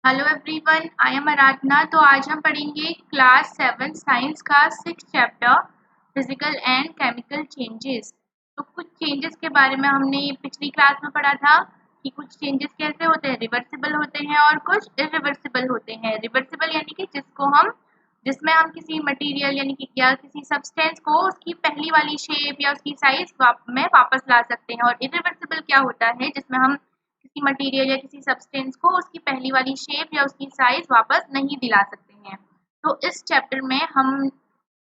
Hello everyone, I am आराधना। तो आज हम पढ़ेंगे क्लास 7 साइंस का 6 chapter physical and chemical changes. तो कुछ चेंजेस के बारे में हमने पिछली क्लास में पढ़ा था कि कुछ चेंजेस कैसे होते हैं, रिवर्सिबल होते हैं और कुछ इरिवर्सिबल होते हैं। रिवर्सिबल यानी कि जिसमें हम किसी मटेरियल यानी कि या किसी सब्सटेंस को उसकी पहली वाली शेप या उसकी साइज में वापस ला सकते हैं। और इरिवर्सिबल क्या होता है, जिसमें हम किसी मटेरियल या किसी सब्सटेंस को उसकी पहली वाली शेप या उसकी साइज वापस नहीं दिला सकते हैं। तो इस चैप्टर में हम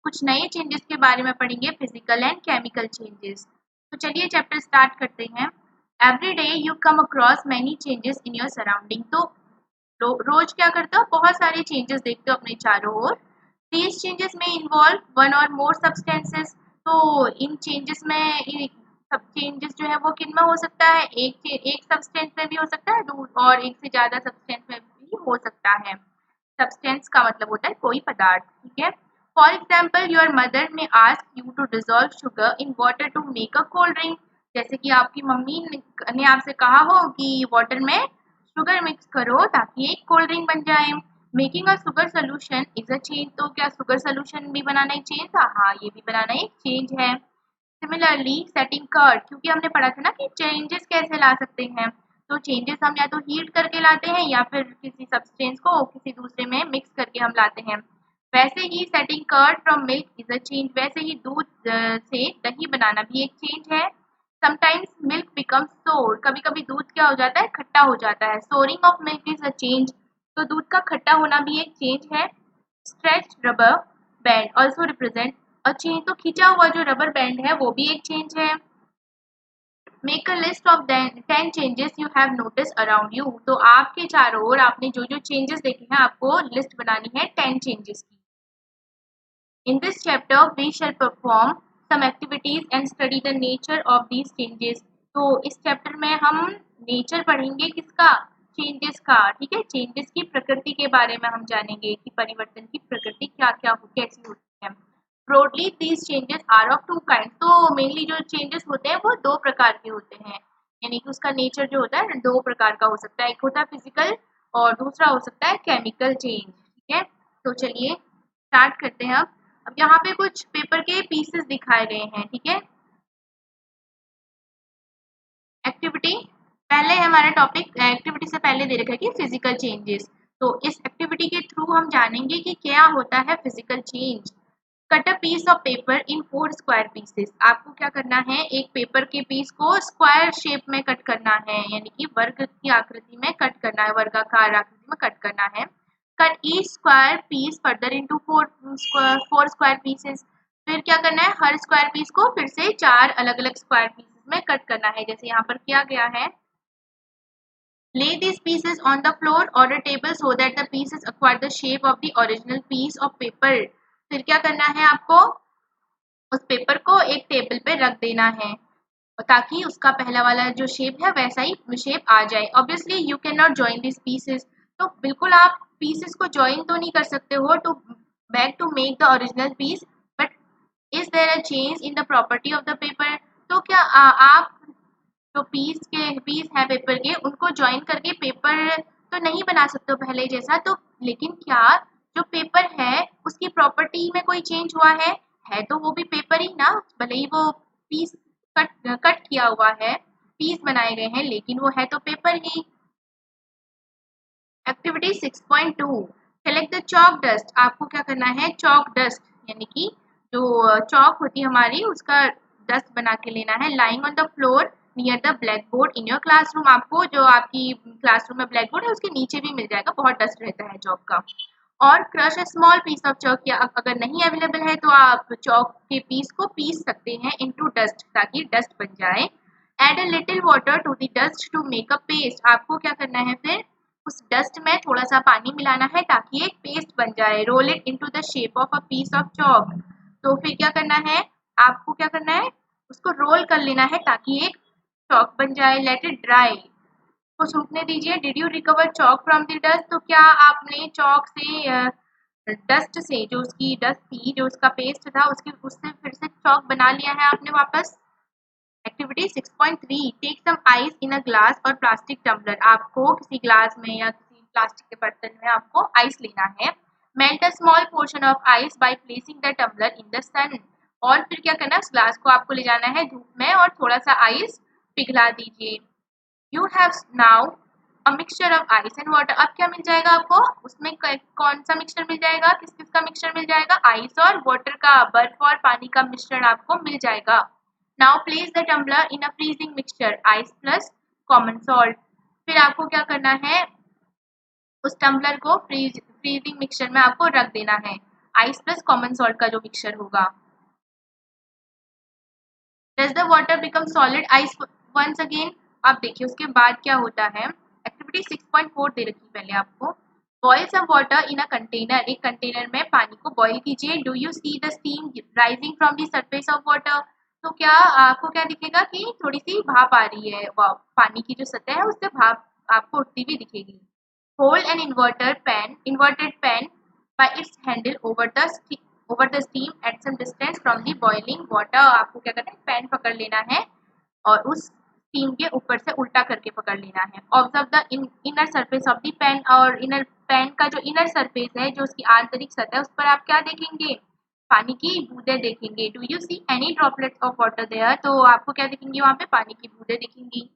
कुछ नए चेंजेस के बारे में पढ़ेंगे, फिजिकल एंड केमिकल चेंजेस। तो चलिए चैप्टर स्टार्ट करते हैं। Every day you come across many changes in your surrounding. तो रोज क्या करते हो, बहुत सारे चेंजेस देखते हो अपने चारों ओर। दीज चेंजेस में involve one or more substances. तो इन चेंजेस में सब चेंजेस जो है वो किन में हो सकता है, एक सब्सटेंस में भी हो सकता है और एक से ज्यादा सब्सटेंस में भी हो सकता है। सब्सटेंस का मतलब होता है कोई पदार्थ, ठीक है। For example, your mother may ask you to dissolve sugar in water to make a cold drink. जैसे कि आपकी मम्मी ने आपसे कहा हो कि वाटर में शुगर मिक्स करो ताकि एक कोल्ड ड्रिंक बन जाए। Making a sugar solution is a change. तो क्या शुगर सोल्यूशन भी बनाना एक चेंज था? हाँ, ये भी बनाना एक चेंज है। सिमिलरली सेटिंग कर्ड, क्योंकि हमने पढ़ा था ना कि चेंजेस कैसे ला सकते हैं। तो चेंजेस हम या तो हीट करके लाते हैं या फिर किसी सब्सटेंस को किसी दूसरे में मिक्स करके हम लाते हैं। वैसे ही setting curd from milk is a change. वैसे ही दूध से दही बनाना भी एक चेंज है। समटाइम्स मिल्क बिकम्स सोर। कभी कभी दूध क्या हो जाता है, खट्टा हो जाता है। Souring of milk is a change. तो दूध का खट्टा होना भी एक चेंज है। Stretch rubber band also represent a change. तो खींचा हुआ जो रबर बैंड है वो भी एक चेंज है। Make a list of 10 changes you have notice around you. तो आपके चारों ओर आपने जो जो चेंजेस देखे हैं, आपको लिस्ट बनानी है 10 चेंजेस की। In this chapter, we shall perform some activities and study the nature of these changes. तो इस चैप्टर में हम नेचर पढ़ेंगे, किसका? चेंजेस का, ठीक है। चेंजेस की प्रकृति के बारे में हम जानेंगे कि परिवर्तन की प्रकृति क्या क्या कैसी होती है। Broadly these changes are of two kind. तो मेनली जो चेंजेस होते हैं वो दो प्रकार के होते हैं, यानी कि उसका नेचर जो होता है दो प्रकार का हो सकता है। एक होता है फिजिकल और दूसरा हो सकता है केमिकल चेंज, ठीक है। तो चलिए स्टार्ट करते हैं। अब यहाँ पे कुछ पेपर के पीसेस दिखाए गए हैं, ठीक है। एक्टिविटी, पहले हमारा टॉपिक एक्टिविटी से पहले दे रखा है कि फिजिकल चेंजेस। तो इस एक्टिविटी के थ्रू हम जानेंगे कि क्या होता है physical change. Cut a piece of paper in 4 square pieces. आपको क्या करना है, एक पेपर के पीस को स्क्वायर शेप में कट करना है, यानी कि वर्ग की आकृति में कट करना है, वर्गाकार आकृति में कट करना है। Cut each square piece further into 4 square pieces. फिर क्या करना है, हर स्क्वायर पीस को फिर से 4 अलग अलग स्क्वायर पीसेस में कट करना है, जैसे यहाँ पर किया गया है। Lay these pieces on the floor or a table so that the pieces acquire the shape of the original piece of paper. फिर क्या करना है, आपको उस पेपर को एक टेबल पे रख देना है ताकि उसका पहला वाला जो शेप है वैसा ही शेप आ जाए। Obviously you can not join this pieces. तो बिल्कुल आप पीसेस को जॉइन तो नहीं कर सकते हो to back to make the original piece, but is there a change in the property of the paper. तो क्या आप जो पीस है पेपर के उनको ज्वाइन करके पेपर तो नहीं बना सकते हो पहले जैसा। तो लेकिन क्या जो पेपर है उसकी प्रॉपर्टी में कोई चेंज हुआ है तो वो भी पेपर ही ना, भले ही वो पीस कट किया हुआ है, पीस बनाए गए हैं, लेकिन वो है तो paper he. Activity 6.2, select the chalk dust. आपको क्या करना है, चॉक डस्ट यानी कि जो चॉक होती है हमारी उसका डस्ट बना के लेना है। Lying on the floor near the black board in your classroom. आपको जो आपकी क्लासरूम में ब्लैक बोर्ड है उसके नीचे भी मिल जाएगा, बहुत डस्ट रहता है चॉक का। और crush a small piece of chalk, या अगर नहीं अवेलेबल है तो आप चॉक के पीस को पीस सकते हैं इनटू डस्ट ताकि डस्ट बन जाए। Add a little water to the dust to make a paste. आपको क्या करना है, फिर उस डस्ट में थोड़ा सा पानी मिलाना है ताकि एक पेस्ट बन जाए। Roll it into the shape of a piece of chalk. तो फिर क्या करना है, आपको क्या करना है, उसको रोल कर लेना है ताकि एक चॉक बन जाए। लेट इट ड्राई, को सूखने दीजिए। Did you recover chalk from the dust. तो क्या आपने चॉक से डस्ट से, जो उसकी डस्ट थी, जो उसका पेस्ट था, उससे फिर से चॉक बना लिया है आपने वापस। Activity 6.3, take some ice in a glass और प्लास्टिक टम्बलर। आपको किसी ग्लास में या किसी प्लास्टिक के बर्तन में आपको आइस लेना है। Melt a small portion of ice by placing the tumbler in the sun. और फिर क्या करना है, उस ग्लास को आपको ले जाना है धूप में और थोड़ा सा आइस पिघला दीजिए। You have now a mixture of ice and water. अब क्या मिल जाएगा आपको, उसमें कौन सा मिक्सचर मिल जाएगा, किस किस का मिक्सचर मिल जाएगा, आइस और वाटर का, बर्फ और पानी का मिश्रण आपको मिल जाएगा। Now place the tumbler in a freezing mixture ice plus common salt. फिर आपको क्या करना है, उस टम्बलर को फ्रीजिंग मिक्सचर में आपको रख देना है, आइस प्लस कॉमन सॉल्ट का जो मिक्सचर होगा। Does the water become solid ice once again? अब देखिए उसके बाद क्या होता है। एक्टिविटी 6.4 दे रखी पहले आपको। Boil some water in a container. एक कंटेनर में पानी को बॉयल कीजिए। Do you see the steam rising from the surface of water? तो क्या आपको क्या दिखेगा कि थोड़ी सी भाप आ रही है, पानी की जो सतह है उससे भाप आपको उठती हुई दिखेगी। Hold an inverted pan by its handle over the steam at some distance from the boiling water. आपको क्या करना है, पैन पकड़ लेना है और उस स्टीम के ऊपर से उल्टा करके पकड़ लेना है। Observe the inner surface of the pan. और इनर पैन का जो इनर सरफेस है, जो उसकी आंतरिक सतह है, उस पर आप क्या देखेंगे, पानी की बूंदें देखेंगे। Do you see any droplets of water there? तो आपको क्या दिखेंगी, वहां पे पानी की बूंदें दिखेंगी।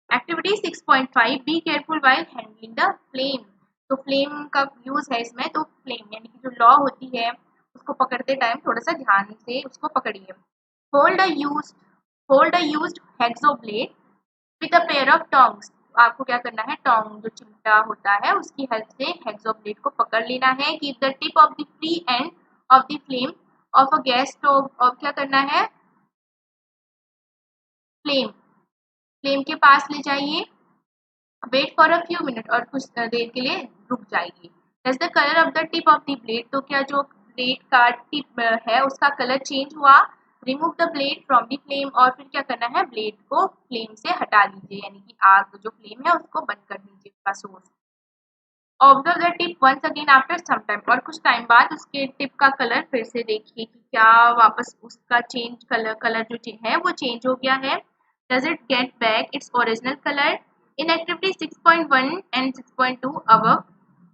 Activity 6.5 be careful while handling the flame. तो फ्लेम का यूज है इसमें, तो फ्लेम यानी कि जो लौ होती है उसको पकड़ते टाइम थोड़ा सा ध्यान से उसको पकड़िए। Hold a used hexo blade with a pair of tongs. आपको क्या करना है, टोंग जो चिमटा होता है उसकी हेल्प से हेक्सो ब्लेड को पकड़ लेना है। Keep the tip of the free end of the flame of a gas stove. और क्या करना है, फ्लेम के पास ले जाइए। Wait for a few minute, और कुछ देर के लिए रुक जाइए। Does the colour of the tip of the blade? तो क्या जो ब्लेड का टिप है उसका कलर चेंज हुआ। Remove the blade from the flame. और फिर क्या करना है, ब्लेड को फ्लेम से हटा लीजिए, यानी कि आग जो फ्लेम है उसको बंद कर दीजिए, उसका source. Observe the tip once again after some time. और कुछ टाइम बाद उसके टिप का कलर फिर से देखिए कि क्या वापस उसका कलर जो है वो चेंज हो गया है। Does it get back its original colour? In activity 6.1 and 6.2 above,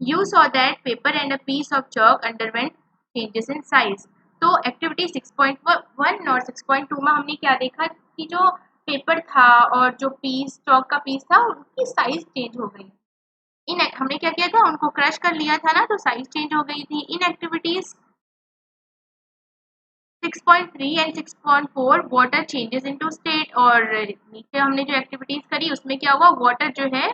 you saw that paper and a piece of chalk underwent changes in size. तो एक्टिविटी 6.1 और 6.2 में हमने क्या देखा कि जो पेपर था और जो चॉक का पीस था उनकी साइज चेंज हो गई। हमने क्या किया था, उनको क्रश कर लिया था ना, तो साइज चेंज हो गई थी। In activities 6.3 and 6.4 water changes into state. और नीचे हमने जो एक्टिविटीज करी उसमें क्या हुआ, वाटर जो है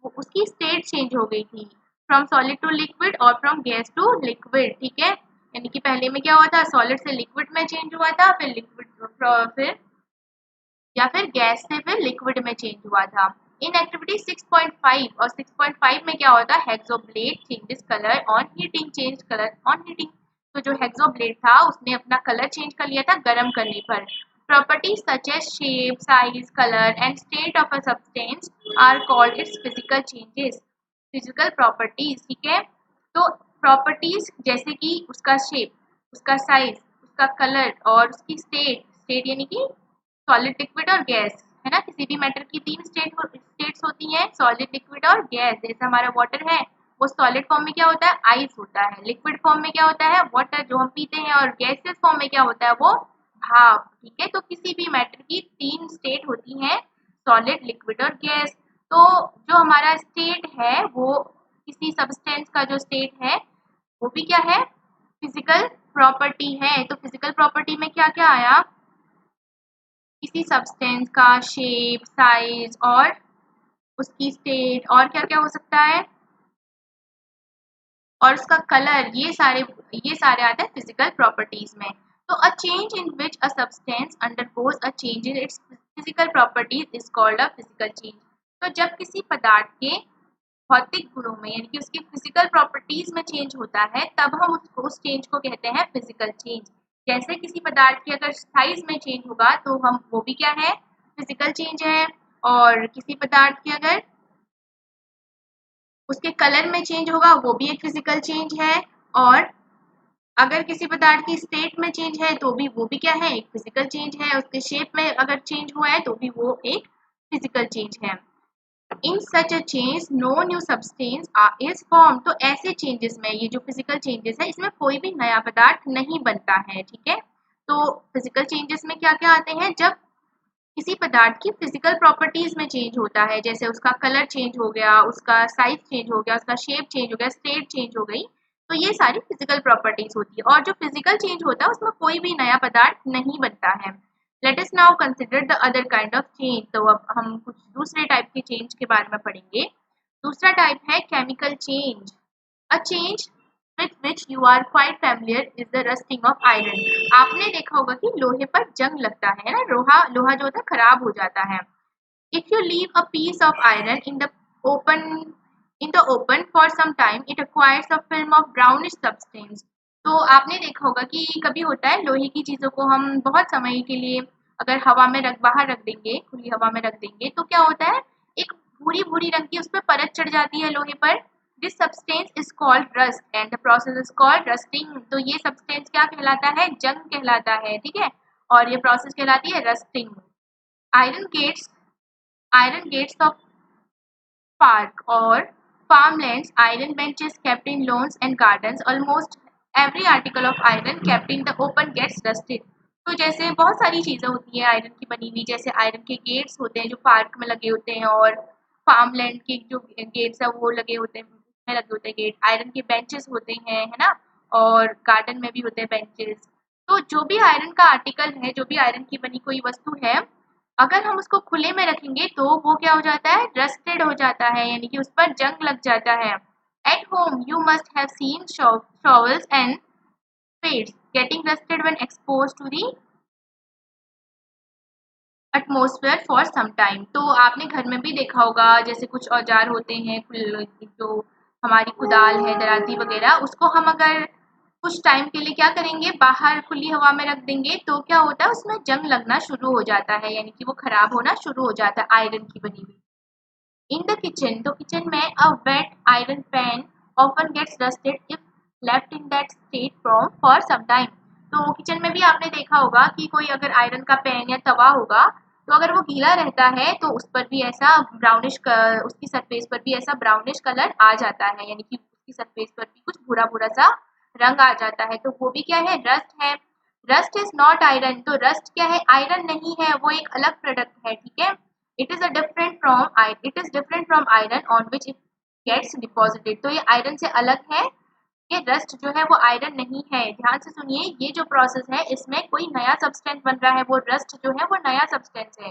वो उसकी स्टेट चेंज हो गई थी, फ्रॉम सॉलिड टू लिक्विड और फ्रॉम गैस टू लिक्विड। ठीक है, यानी कि पहले में क्या हुआ था, सॉलिड से लिक्विड में चेंज हुआ था, फिर गैस से फिर लिक्विड में चेंज हुआ था। इन एक्टिविटी 6.5 और 6.5 में क्या होता है, हेक्सोब्लेड changes colour on heating. Change colour on heating. तो जो हेक्सोब्लेड था उसने अपना कलर चेंज कर लिया था गर्म करने पर। Properties such as shape, size, colour and state of a substance are called its physical changes. Physical properties, ठीक है। तो प्रॉपर्टीज जैसे कि उसका शेप, उसका साइज, उसका कलर और उसकी स्टेट यानी कि सॉलिड, लिक्विड और गैस, है ना। किसी भी मैटर की तीन स्टेट्स होती हैं, सॉलिड, लिक्विड और गैस। जैसे हमारा वाटर है वो सॉलिड फॉर्म में क्या होता है, आइस होता है। लिक्विड फॉर्म में क्या होता है, वाटर जो हम पीते हैं। और गैसियस फॉर्म में क्या होता है, वो भाप। ठीक है, तो किसी भी मैटर की तीन स्टेट होती हैं, सॉलिड, लिक्विड और गैस। तो जो हमारा स्टेट है वो किसी सब्सटेंस का जो स्टेट है वो भी क्या है, फिजिकल प्रॉपर्टी है। तो फिजिकल प्रॉपर्टी में क्या क्या आया, किसी सब्सटेंस का शेप, साइज और उसकी स्टेट, और क्या क्या हो सकता है, और उसका कलर, ये सारे आते हैं फिजिकल प्रॉपर्टीज में। तो अ change in which a substance undergoes a change in its physical properties is called a physical change. तो जब किसी पदार्थ के भौतिक गुणों में यानी कि उसकी फिजिकल प्रॉपर्टीज में चेंज होता है तब हम उस चेंज को कहते हैं फिजिकल चेंज। जैसे किसी पदार्थ की अगर साइज में चेंज होगा तो हम वो भी क्या है, फिजिकल चेंज है। और किसी पदार्थ की अगर उसके कलर में चेंज होगा वो भी एक फिजिकल चेंज है। और अगर किसी पदार्थ की स्टेट में चेंज है तो भी वो भी क्या है, एक फिजिकल चेंज है। उसके शेप में अगर चेंज हुआ है तो भी वो एक फिजिकल चेंज है। In such a change no new substance is form. तो ऐसे चेंजेस में, ये जो फिजिकल चेंजेस है, इसमें कोई भी नया पदार्थ नहीं बनता है, ठीक है। तो फिजिकल चेंजेस में क्या क्या आते हैं, जब किसी पदार्थ की फिजिकल प्रॉपर्टीज में चेंज होता है, जैसे उसका कलर चेंज हो गया, उसका साइज चेंज हो गया, उसका शेप चेंज हो गया, स्टेट चेंज हो गई, तो ये सारी फिजिकल प्रॉपर्टीज होती है। और जो फिजिकल चेंज होता है उसमें कोई भी नया पदार्थ नहीं बनता है। Let us now consider the other kind of change. तो अब हम कुछ दूसरे टाइप के चेंज के बारे में पढ़ेंगे। दूसरा टाइप है chemical change. A change with which you are quite familiar is the rusting of iron। आपने देखा होगा कि लोहे पर जंग लगता है ना, लोहा लोहा जो होता है खराब हो जाता है। If you leave a piece of iron open in the open for some time, it acquires a film of brownish substance। तो आपने देखा होगा कि कभी होता है लोहे की चीजों को हम बहुत समय के लिए अगर हवा में बाहर रख देंगे, खुली हवा में रख देंगे, तो क्या होता है, एक भूरी भूरी रंग की उस पर परत चढ़ जाती है लोहे पर। This substance is called rust and the process is called rusting. तो ये सब्सटेंस क्या कहलाता है, जंग कहलाता है, ठीक है। और ये प्रोसेस कहलाती है rusting. Iron gets iron gates of park or farmlands, iron benches kept in lawns and gardens, almost every article of iron kept in the open gets rusted। तो जैसे बहुत सारी चीजें होती हैं आयरन की बनी हुई, जैसे आयरन के गेट्स होते हैं जो पार्क में लगे होते हैं, और फार्मलैंड के जो गेट्स है वो लगे होते हैं, उसमें लगे होते हैं गेट। आयरन के बेंचेस होते हैं, है ना, और गार्डन में भी होते हैं बेंचेस। तो जो भी आयरन का आर्टिकल है, जो भी आयरन की बनी कोई वस्तु है, अगर हम उसको खुले में रखेंगे तो वो क्या हो जाता है, रस्टेड हो जाता है, यानी कि उस पर जंग लग जाता है। At home you must have seen shovels and spades getting rusted when exposed to the atmosphere for some time. तो आपने घर में भी देखा होगा, जैसे कुछ औजार होते हैं जो हमारी कुदाल है, दराती वगैरह, उसको हम अगर कुछ टाइम के लिए क्या करेंगे, बाहर खुली हवा में रख देंगे, तो क्या होता है, उसमें जंग लगना शुरू हो जाता है, यानी कि वो खराब होना शुरू हो जाता है आयरन की बनी हुई। इन द किचन, तो किचन में a wet iron pan often gets rusted if left in that state from for some time. तो किचन में भी आपने देखा होगा कि कोई अगर आयरन का पैन या तवा होगा, तो अगर वो गीला रहता है तो उस पर भी ऐसा ब्राउनिश, उसकी सरफेस पर भी ऐसा ब्राउनिश कलर आ जाता है, यानी कि उसकी सरफेस पर भी कुछ भूरा भूरा सा रंग आ जाता है, तो वो भी क्या है, रस्ट है। Rust is not iron. तो रस्ट क्या है, आयरन नहीं है, वो एक अलग प्रोडक्ट है, ठीक है। It is different from iron on which it gets deposited. तो ये आयरन से अलग है, ये रस्ट जो है वो आयरन नहीं है। ध्यान से सुनिए, ये जो प्रोसेस है इसमें कोई नया सब्सटेंस बन रहा है, वो रस्ट जो है वो नया सब्सटेंस है।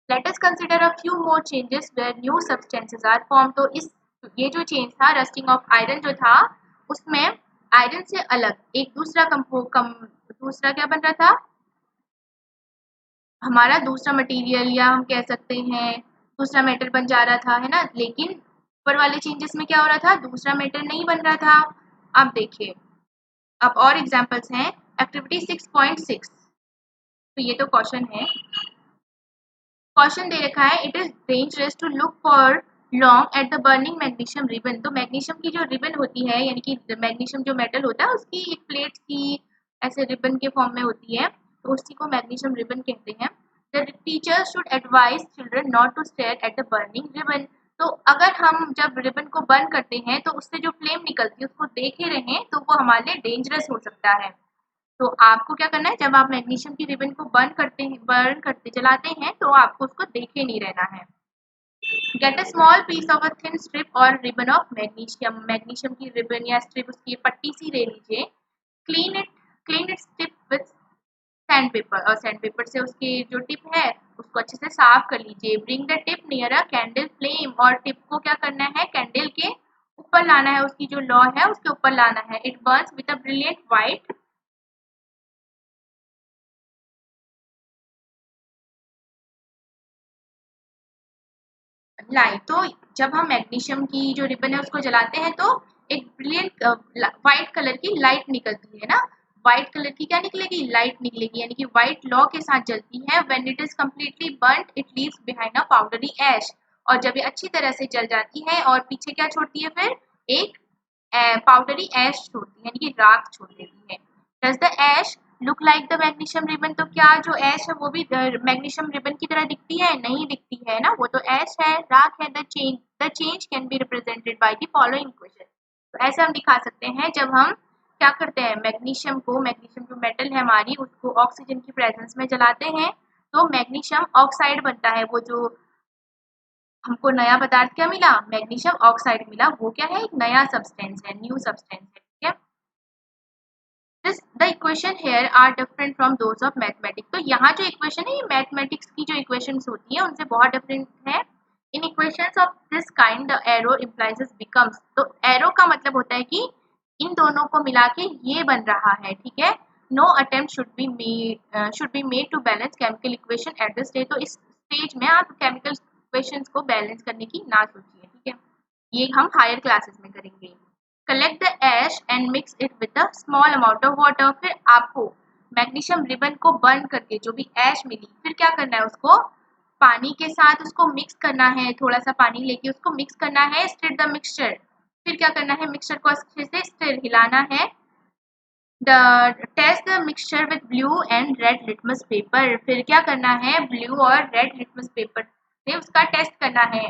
Let us consider a few more changes where new substances are form. तो इस ये जो चेंज था, रस्टिंग ऑफ आयरन जो था, उसमें आयरन से अलग एक दूसरा क्या बन रहा था, हमारा दूसरा मटेरियल, या हम कह सकते हैं दूसरा मेटल बन जा रहा था, है ना। लेकिन ऊपर वाले चेंजेस में क्या हो रहा था, दूसरा मेटल नहीं बन रहा था। अब देखिए, अब और एग्जांपल्स हैं। एक्टिविटी 6.6, तो ये तो क्वेश्चन है, क्वेश्चन दे रखा है, it is dangerous to look for long at the burning magnesium ribbon. तो मैग्नीशियम की जो रिबन होती है, यानी कि मैग्नीशियम जो मेटल होता है उसकी एक प्लेट की ऐसे रिबन के फॉर्म में होती है, तो उसी को मैग्नीशियम रिबन कहते हैं। The teacher should advise children not to stare at the burning ribbon. तो अगर हम जब रिबन को बर्न करते हैं तो उससे जो फ्लेम निकलती है उसको देखे रहें, तो वो हमारे लिए डेंजरस हो सकता है। तो आपको क्या करना है, जब आप मैग्नीशियम की रिबन को बर्न करते जलाते हैं, तो आपको उसको देखे नहीं रहना है। Get a small piece of a thin strip और रिबन ऑफ मैग्नीशियम। मैग्नीशियम की रिबन या स्ट्रिप, उसकी पट्टी सी ले लीजिए। Clean it strip with sandpaper, और सैंड पेपर से उसकी जो टिप है उसको अच्छे से साफ कर लीजिए। Bring the tip near a candle flame, और टिप को क्या करना है, कैंडल के ऊपर लाना है, उसकी जो लौ है उसके ऊपर लाना है। It Burns with a brilliant white light. तो जब हम मैग्नीशियम की जो रिबन है उसको जलाते हैं, तो एक ब्रिलियंट व्हाइट कलर की लाइट निकलती है ना। व्हाइट कलर की क्या निकलेगी, लाइट निकलेगी, यानी कि व्हाइट लॉ के साथ जलती है। When it is completely burned it leaves behind a powdery ash. और जब ये अच्छी तरह से जल जाती है और पीछे क्या छोड़ती है, फिर एक पाउडरी ऐश छोड़ती है, यानी कि राख छोड़ देती है। Does the ash look like the magnesium ribbon, तो क्या जो ऐश है वो भी मैग्नीशियम रिबन की तरह दिखती है? नहीं दिखती है ना, वो तो ऐश है, राख है। The change can be represented by the following equation. तो ऐसे हम दिखा सकते हैं जब हम क्या करते हैं, मैग्नीशियम जो मेटल है हमारी, उसको ऑक्सीजन की प्रेजेंस में जलाते हैं तो मैग्नीशियम ऑक्साइड बनता है। वो जो हमको नया पदार्थ क्या मिला, मैग्नीशियम ऑक्साइड मिला, वो क्या है, एक नया सब्सटेंस है, न्यू सब्सटेंस है। ठीक है, the equation here are different from those of mathematics। तो यहाँ जो इक्वेशन है ये मैथमेटिक्स की जो इक्वेशंस होती है उनसे बहुत डिफरेंट है। In equations of this kind the arrow implies becomes, तो एरो का मतलब होता है कि इन दोनों को मिला के ये बन रहा है। ठीक है, no attempt should be made to balance chemical equation at the stage. तो इस स्टेज में आप केमिकल इक्वेशंस को बैलेंस करने की ना सोचिए। ठीक है, ये हम हायर क्लासेस में करेंगे। Collect the ash and mix it with a small amount of water. फिर आपको मैग्नीशियम रिबन को बर्न करके जो भी ऐश मिली, फिर क्या करना है, उसको पानी के साथ उसको मिक्स करना है, थोड़ा सा पानी लेके उसको मिक्स करना है, स्टिर द मिक्सचर। फिर क्या करना है, मिक्सचर को अच्छे से स्टिर हिलाना है। Test the mixture with blue and red litmus paper. फिर क्या करना है, ब्लू और रेड लिटमस पेपर से उसका टेस्ट करना है।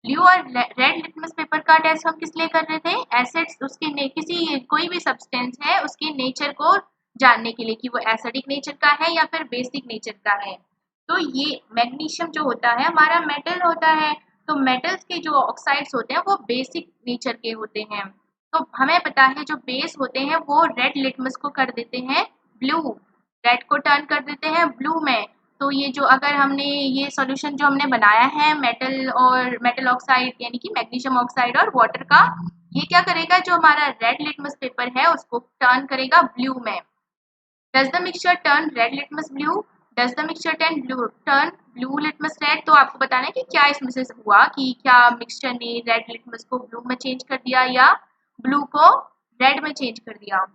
ब्लू और रेड लिटमस पेपर का टेस्ट हम किस लिए कर रहे थे, एसिड्स उसके किसी कोई भी सब्सटेंस है उसके नेचर को जानने के लिए कि वो एसिडिक नेचर का है या फिर बेसिक नेचर का है। तो ये मैग्नीशियम जो होता है हमारा मेटल होता है, तो मेटल्स के जो ऑक्साइड्स होते हैं वो बेसिक नेचर के होते हैं। तो हमें पता है जो बेस होते हैं वो रेड लिटमस को कर देते हैं ब्लू, रेड को टर्न कर देते हैं ब्लू में। तो ये जो अगर हमने ये सॉल्यूशन जो हमने बनाया है मेटल ऑक्साइड यानी कि मैग्नीशियम ऑक्साइड और वाटर का, ये क्या करेगा, जो हमारा रेड लिटमस पेपर है उसको टर्न करेगा ब्लू में। Does the mixture turn red litmus blue, does the mixture turn blue litmus red. तो आपको बताना है कि क्या इसमें से हुआ, कि क्या मिक्सचर ने रेड लिटमस को ब्लू में चेंज कर दिया या ब्लू को रेड में चेंज कर दिया।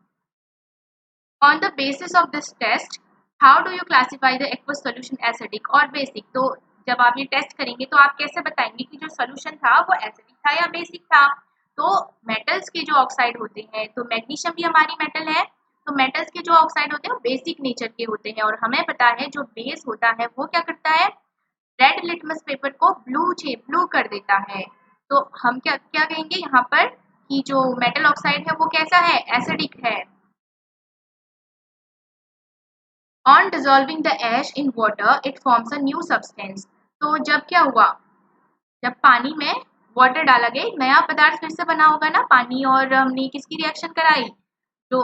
On the basis of this test, how do you classify the aqueous solution acidic और basic। तो जब आप ये टेस्ट करेंगे तो आप कैसे बताएंगे कि जो सोल्यूशन था वो एसिडिक था या बेसिक था। तो मेटल्स के जो ऑक्साइड होते हैं, तो मैग्नीशियम भी हमारी मेटल है, तो मेटल्स के जो ऑक्साइड होते हैं वो बेसिक नेचर के होते हैं। और हमें पता है जो बेस होता है वो क्या करता है, रेड लिटमस पेपर को ब्लू कर देता है। तो हम क्या क्या कहेंगे यहाँ पर कि जो मेटल ऑक्साइड है वो कैसा है, एसिडिक है। On dissolving the ash in water, it forms a new substance। तो जब क्या हुआ, जब पानी में वाटर डाला गया, नया पदार्थ फिर से बना होगा ना, पानी और हमने किसकी रिएक्शन कराई, जो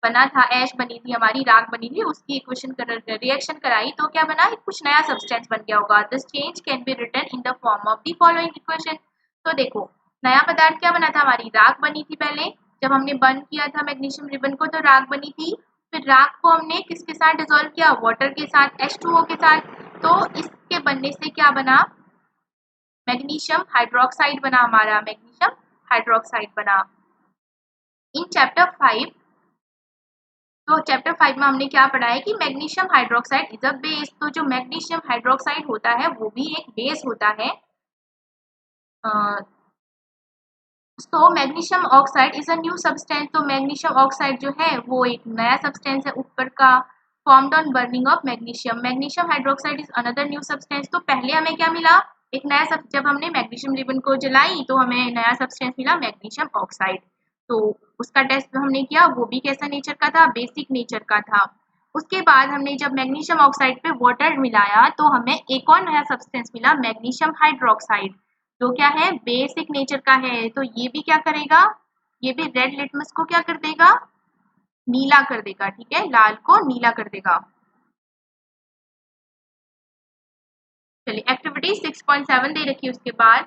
बना था ऐश बनी थी हमारी, राख बनी थी, उसकी इक्वेशन रिएक्शन कराई तो क्या बना, कुछ नया सब्सटेंस बन गया होगा। This change can be written in the form of the following equation. तो देखो नया पदार्थ क्या बना था, हमारी राख बनी थी पहले, जब हमने बर्न किया था मैग्नीशियम रिबन को तो राख बनी थी। फिर राख को हमने किसके साथ डिसॉल्व किया, वाटर के साथ, H2O के साथ। तो इसके बनने से क्या बना, मैग्नीशियम हाइड्रोक्साइड बना, हमारा मैग्नीशियम हाइड्रोक्साइड बना। इन चैप्टर 5, तो चैप्टर 5 में हमने क्या पढ़ा है कि magnesium hydroxide is a base. तो जो मैग्नीशियम हाइड्रोक्साइड होता है वो भी एक बेस होता है। तो magnesium oxide is a new substance. तो मैग्नीशियम ऑक्साइड जो है वो एक नया सब्सटेंस है ऊपर का, formed on burning of magnesium. Magnesium hydroxide is another new substance. तो पहले हमें क्या मिला, एक नया जब हमने मैग्नीशियम रिबन को जलाई तो हमें नया सब्सटेंस मिला मैग्नीशियम ऑक्साइड। तो उसका टेस्ट जो हमने किया वो भी कैसा नेचर का था, बेसिक नेचर का था। उसके बाद हमने जब मैग्नीशियम ऑक्साइड पे वाटर मिलाया तो हमें एक और नया सब्सटेंस मिला मैग्नीशियम हाइड्रोक्साइड, जो क्या है, बेसिक नेचर का है। तो ये भी क्या करेगा, ये भी रेड लिटमस को क्या कर देगा, नीला कर देगा। ठीक है, लाल को नीला कर देगा। चलिए एक्टिविटी 6.7 दे रखी है, उसके बाद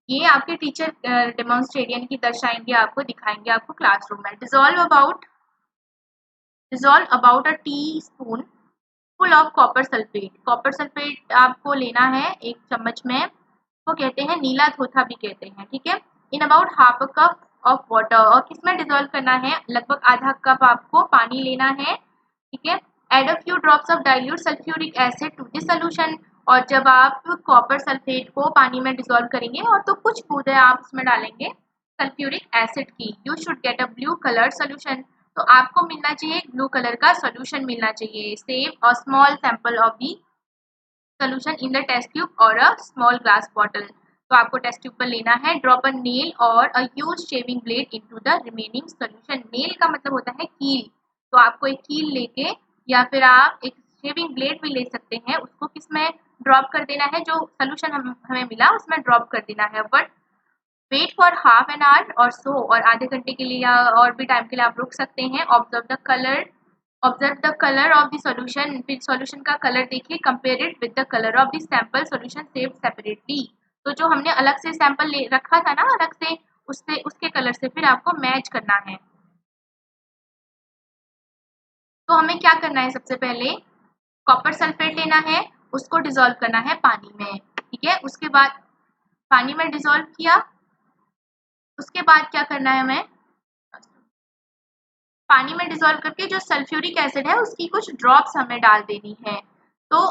ये आपके टीचर डेमोन्स्ट्रेट यानी कि दर्शाएंगे, आपको दिखाएंगे आपको क्लासरूम में। Dissolve about a T-spoon full of copper sulphate. Copper sulphate आपको लेना है एक चम्मच में, को कहते हैं नीला थोथा भी कहते हैं। ठीक है, in about half a cup of water, और किसमें डिसॉल्व करना है, लगभग आधा कप आपको पानी लेना है। ठीक है, add a few drops of dilute sulphuric acid to this solution. और जब आप कॉपर सल्फेट को पानी में डिसॉल्व करेंगे और तो कुछ बूंदें आप उसमें डालेंगे सल्फ्यूरिक एसिड की, you should get a blue colour solution. तो आपको मिलना चाहिए ब्लू कलर का सोल्यूशन मिलना चाहिए। Save a small sample of the solution in the test tube और अ स्मॉल ग्लास बॉटल। तो आपको टेस्ट ट्यूब पर लेना है, ड्रॉप अ नेल और a use shaving blade into the remaining solution. Nail का मतलब होता है कील, तो आपको एक कील लेके या फिर आप एक शेविंग ब्लेड भी ले सकते हैं, उसको किसमें ड्रॉप कर देना है, जो सोल्यूशन हमें मिला उसमें ड्रॉप कर देना है। But wait for half an hour और सो, और आधे घंटे के लिए या और भी टाइम के लिए आप रुक सकते हैं। Observe the colour of the solution, फिर सॉल्यूशन का कलर देखिए, compare it with the colour of the sample solution saved separately. तो जो हमने अलग से सैंपल ले रखा था ना अलग से, उससे उसके कलर से फिर आपको मैच करना है। तो हमें क्या करना है, सबसे पहले कॉपर सल्फेट लेना है, उसको डिसॉल्व करना है पानी में, ठीक है। उसके बाद पानी में डिसॉल्व किया, उसके बाद क्या करना है हमें, पानी में डिसॉल्व करके जो सल्फ्यूरिक एसिड है उसकी कुछ ड्रॉप्स हमें डाल देनी है। तो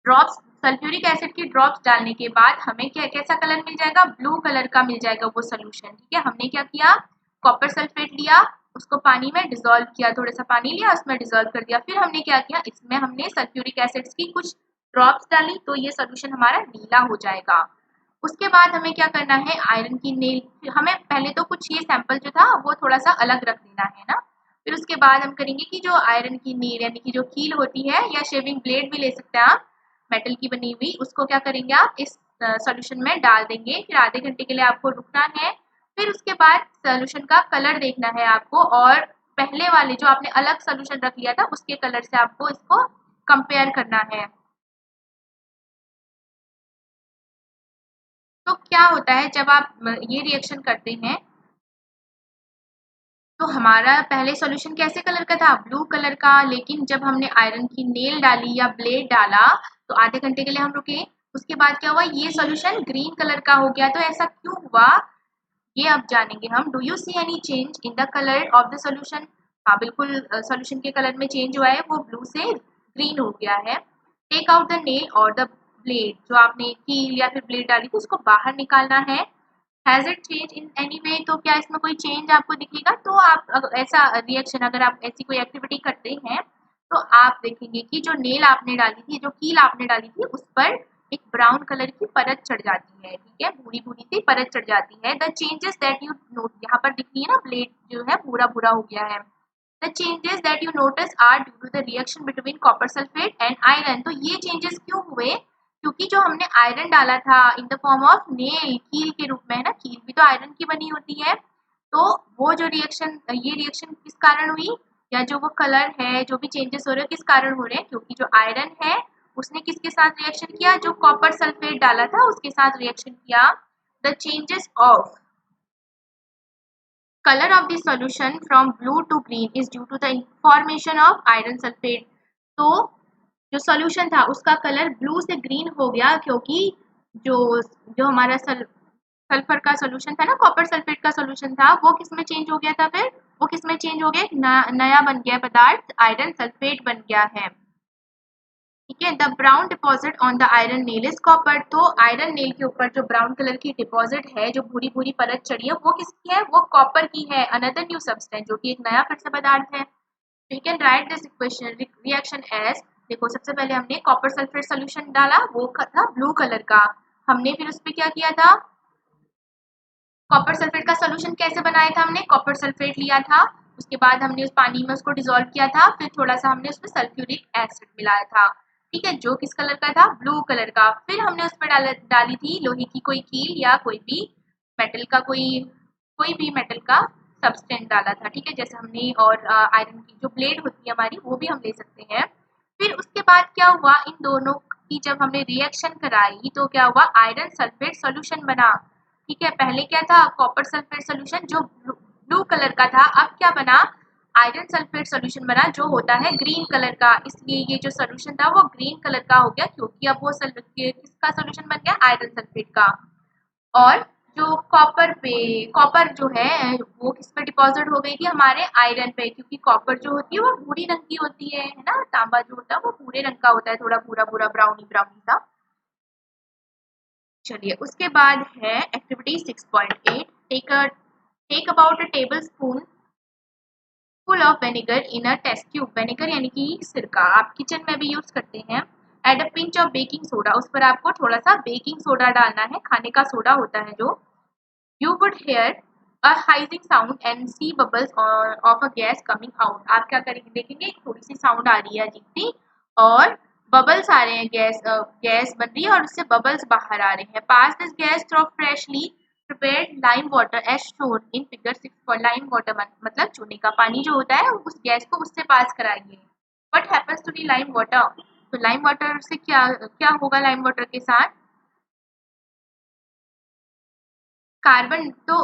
ड्रॉप्स, सल्फ्यूरिक एसिड की ड्रॉप्स डालने के बाद हमें क्या कैसा कलर मिल जाएगा, ब्लू कलर का मिल जाएगा वो सोल्यूशन, ठीक है। हमने क्या किया, कॉपर सल्फेट लिया, उसको पानी में डिसॉल्व किया, थोड़ा सा पानी लिया उसमें डिसॉल्व कर दिया, फिर हमने क्या किया, इसमें हमने सल्फ्यूरिक एसिड्स की कुछ ड्रॉप्स डाली, तो ये सोल्यूशन हमारा नीला हो जाएगा। उसके बाद हमें क्या करना है, आयरन की नेल, हमें पहले तो कुछ ये सैंपल जो था वो थोड़ा सा अलग रख देना है ना। फिर उसके बाद हम करेंगे कि जो आयरन की नेल यानी कि जो कील होती है, या शेविंग ब्लेड भी ले सकते हैं आप, मेटल की बनी हुई, उसको क्या करेंगे आप इस सॉल्यूशन में डाल देंगे। फिर आधे घंटे के लिए आपको रुकना है। फिर उसके बाद सॉल्यूशन का कलर देखना है आपको, और पहले वाले जो आपने अलग सॉल्यूशन रख लिया था उसके कलर से आपको इसको कंपेयर करना है। तो क्या होता है जब आप ये रिएक्शन करते हैं, तो हमारा पहले सॉल्यूशन कैसे कलर का था, ब्लू कलर का, लेकिन जब हमने आयरन की नेल डाली या ब्लेड डाला तो आधे घंटे के लिए हम रुके, उसके बाद क्या हुआ, ये सॉल्यूशन ग्रीन कलर का हो गया। तो ऐसा क्यों हुआ, ये अब जानेंगे हम। Do you see any change in the colour of the solution. हाँ बिल्कुल, सॉल्यूशन के कलर में चेंज हुआ है, वो ब्लू से ग्रीन हो गया है। टेक आउट द नेल और द ब्लेड, जो आपने कील या फिर ब्लेड डाली थी उसको बाहर निकालना है। Has it change in any way, तो क्या इसमें कोई चेंज आपको दिखेगा, तो आप ऐसा रिएक्शन, अगर आप ऐसी कोई एक्टिविटी करते हैं तो आप देखेंगे कि जो नेल आपने डाली थी, जो कील आपने डाली थी, उस पर एक ब्राउन कलर की परत चढ़ जाती है, ठीक है, भूरी भूरी सी परत चढ़ जाती है। The changes that you note, यहाँ पर दिख रही है ना, ब्लेड जो है पूरा भूरा हो गया है। The changes that you notice are due to the reaction between copper sulphate and iron. तो ये चेंजेस क्यों हुए, क्योंकि जो हमने आयरन डाला था इन द फॉर्म ऑफ नेल, कील के रूप में, है ना, कील भी तो आयरन की बनी होती है, तो वो जो रिएक्शन, ये रिएक्शन किस कारण हुई, या जो वो कलर है, जो भी चेंजेस हो रहे हैं किस कारण हो रहे हैं, क्योंकि जो आयरन है उसने किसके साथ रिएक्शन किया, जो कॉपर सल्फेट डाला था उसके साथ रिएक्शन किया। The changes of color of the solution from blue to green is due to the formation of iron sulfate। तो जो सॉल्यूशन था उसका कलर ब्लू से ग्रीन हो गया, क्योंकि जो जो हमारा सल्फर का सॉल्यूशन था ना, कॉपर सल्फेट का सॉल्यूशन था, वो किस में चेंज हो गया था, फिर वो किस में चेंज हो गया, नया बन गया पदार्थ, आयरन सल्फेट बन गया है, ठीक है। The brown deposit on the iron nail is copper. तो आयरन नेल के ऊपर जो ब्राउन कलर की डिपॉजिट है, जो भूरी भूरी परत चढ़ी है, वो किसकी है, वो कॉपर की है, अनदर न्यू सब्सटेंस, जो कि एक नया फिर से पदार्थ है। You can write this equation reaction as, देखो सबसे पहले हमने कॉपर सल्फेट सोल्यूशन डाला, वो था ब्लू कलर का, हमने फिर उस पर क्या किया था, कॉपर सल्फेट का सोल्यूशन कैसे बनाया था, हमने कॉपर सल्फेट लिया था, उसके बाद हमने उस पानी में उसको डिसॉल्व किया था, फिर थोड़ा सा हमने उसमें सल्फ्यूरिक एसिड मिलाया था, ठीक है, जो किस कलर का था, ब्लू कलर का। फिर हमने उस पर डाली थी लोहे की कोई कील या कोई भी मेटल का कोई भी मेटल का सब्सटेंस डाला था, ठीक है, जैसे हमने, और आयरन की जो ब्लेड होती है हमारी, वो भी हम ले सकते हैं। फिर उसके बाद क्या हुआ, इन दोनों की जब हमने रिएक्शन कराई तो क्या हुआ, आयरन सल्फेट सोल्यूशन बना, ठीक है। पहले क्या था, कॉपर सल्फेट सोल्यूशन जो ब्लू कलर का था, अब क्या बना, आयरन सल्फेट सोल्यूशन बना जो होता है ग्रीन कलर का, इसलिए ये जो सोल्यूशन था वो ग्रीन कलर का हो गया, क्योंकि अब वो किसका सोल्यूशन बन गया, आयरन सल्फेट का। और जो कॉपर जो है वो किस पे डिपॉजिट हो गई थी, हमारे आयरन पे, क्योंकि कॉपर जो होती है वो भूरी रंग की होती है ना, तांबा जो होता है वो भूरे रंग का होता है, थोड़ा भूरा भूरा ब्राउनी ब्राउनी सा। चलिए उसके बाद है activity 6.8, take about a tablespoon full of vinegar in a test tube. Vinegar यानी कि सिरका, आप किचन में भी यूज करते हैं। Add a pinch of baking soda, उस पर आपको थोड़ा सा बेकिंग सोडा डालना है, खाने का सोडा होता है जो। You would hear a hissing sound and see bubbles of a gas coming out. आप क्या करेंगे, देखेंगे थोड़ी सी साउंड आ रही है अजीब सी और बबल्स आ रहे हैं, गैस बन रही है और उससे बबल्स बाहर आ रहे हैं। Pass this gas through freshly prepared lime water as shown in figure 6 for lime water, मतलब चूने का पानी जो होता है उस गैस को उससे पास कराइए। What happens to the lime water, तो लाइम वाटर से क्या क्या होगा, लाइम वाटर के साथ कार्बन, तो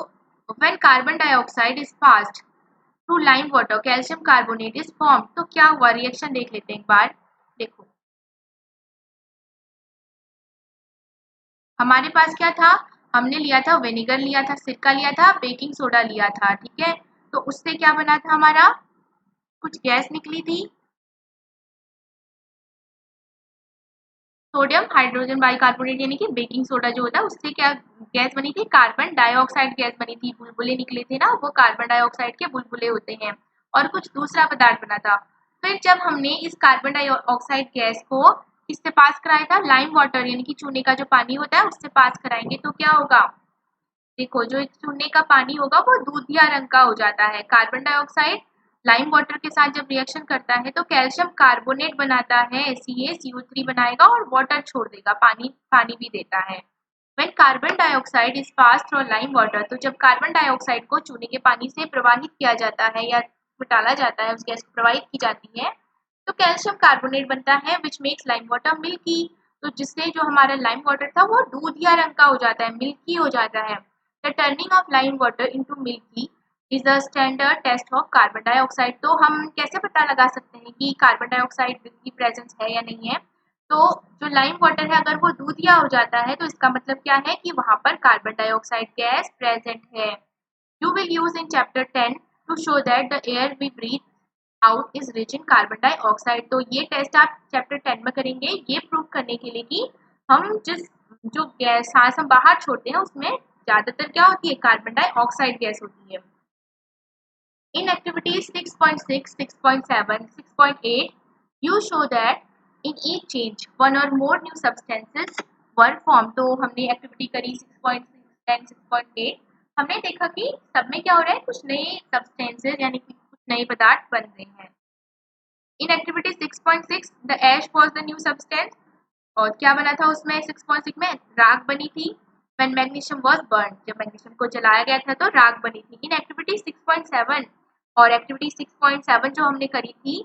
when carbon dioxide is passed through lime water calcium carbonate is form. तो क्या हुआ, रिएक्शन देख लेते हैं एक बार। देखो हमारे पास क्या था, हमने लिया था विनेगर, लिया था सिरका, लिया था बेकिंग सोडा लिया था, ठीक है। तो उससे क्या बना था हमारा, कुछ गैस निकली थी, सोडियम हाइड्रोजन बाइकार्बोनेट यानी कि बेकिंग सोडा जो होता है उससे क्या गैस बनी थी, कार्बन डाइऑक्साइड गैस बनी थी, बुलबुले निकले थे ना, वो कार्बन डाइऑक्साइड के बुलबुले होते हैं। और कुछ दूसरा पदार्थ बना था। फिर जब हमने इस कार्बन डाइऑक्साइड गैस को किससे पास कराया था, लाइम वाटर यानी कि चूने का जो पानी होता है उससे पास कराएंगे तो क्या होगा, देखो जो चूने का पानी होगा वो दूधिया रंग का हो जाता है। कार्बन डाइऑक्साइड लाइम वाटर के साथ जब रिएक्शन करता है तो कैल्शियम कार्बोनेट बनाता है, CaCO3 बनाएगा और वाटर छोड़ देगा, पानी पानी भी देता है। When carbon dioxide is pass through lime water, तो जब कार्बन डाइऑक्साइड को चूने के पानी से प्रवाहित किया जाता है या निकाला जाता है, उस गैस को प्रवाहित की जाती है, तो कैल्शियम कार्बोनेट बनता है which makes lime water milky. तो जिससे जो हमारा लाइम वाटर था वो दूधिया रंग का हो जाता है, मिल्की हो जाता है। The turning of lime water into milky is the standard test of carbon dioxide. तो हम कैसे पता लगा सकते हैं कि कार्बन डाइऑक्साइड की प्रेजेंस है या नहीं है, तो जो लाइम वाटर है अगर वो दूधिया हो जाता है तो इसका मतलब क्या है कि वहां पर कार्बन डाइऑक्साइड गैस प्रेजेंट है। You will use in chapter 10 to show that the air we breathe out is rich in carbon dioxide. तो ये टेस्ट आप चैप्टर 10 में करेंगे, ये प्रूव करने के लिए कि हम जिस जो गैस सांस हम बाहर छोड़ते हैं उसमें ज्यादातर क्या होती है, कार्बन डाइऑक्साइड गैस होती है। In activities 6.6, 6.7, 6.8, you show that in each change one or more new substances were formed। तो हमने एक्टिविटी करी 6.6 एंड 6.8, हमने देखा कि सब में क्या हो रहा है, कुछ नए सब्सटेंसेस यानी कि कुछ नए पदार्थ बन रहे हैं। In activity 6.6 the ash was the new substance, और क्या बना था उसमें 6.6 में, राख बनी थी। व्हेन मैग्नीशियम वाज बर्न, जब मैग्नीशियम को जलाया गया था तो राख बनी थी। इन एक्टिविटी 6.7 और एक्टिविटी 6.7 जो हमने करी थी,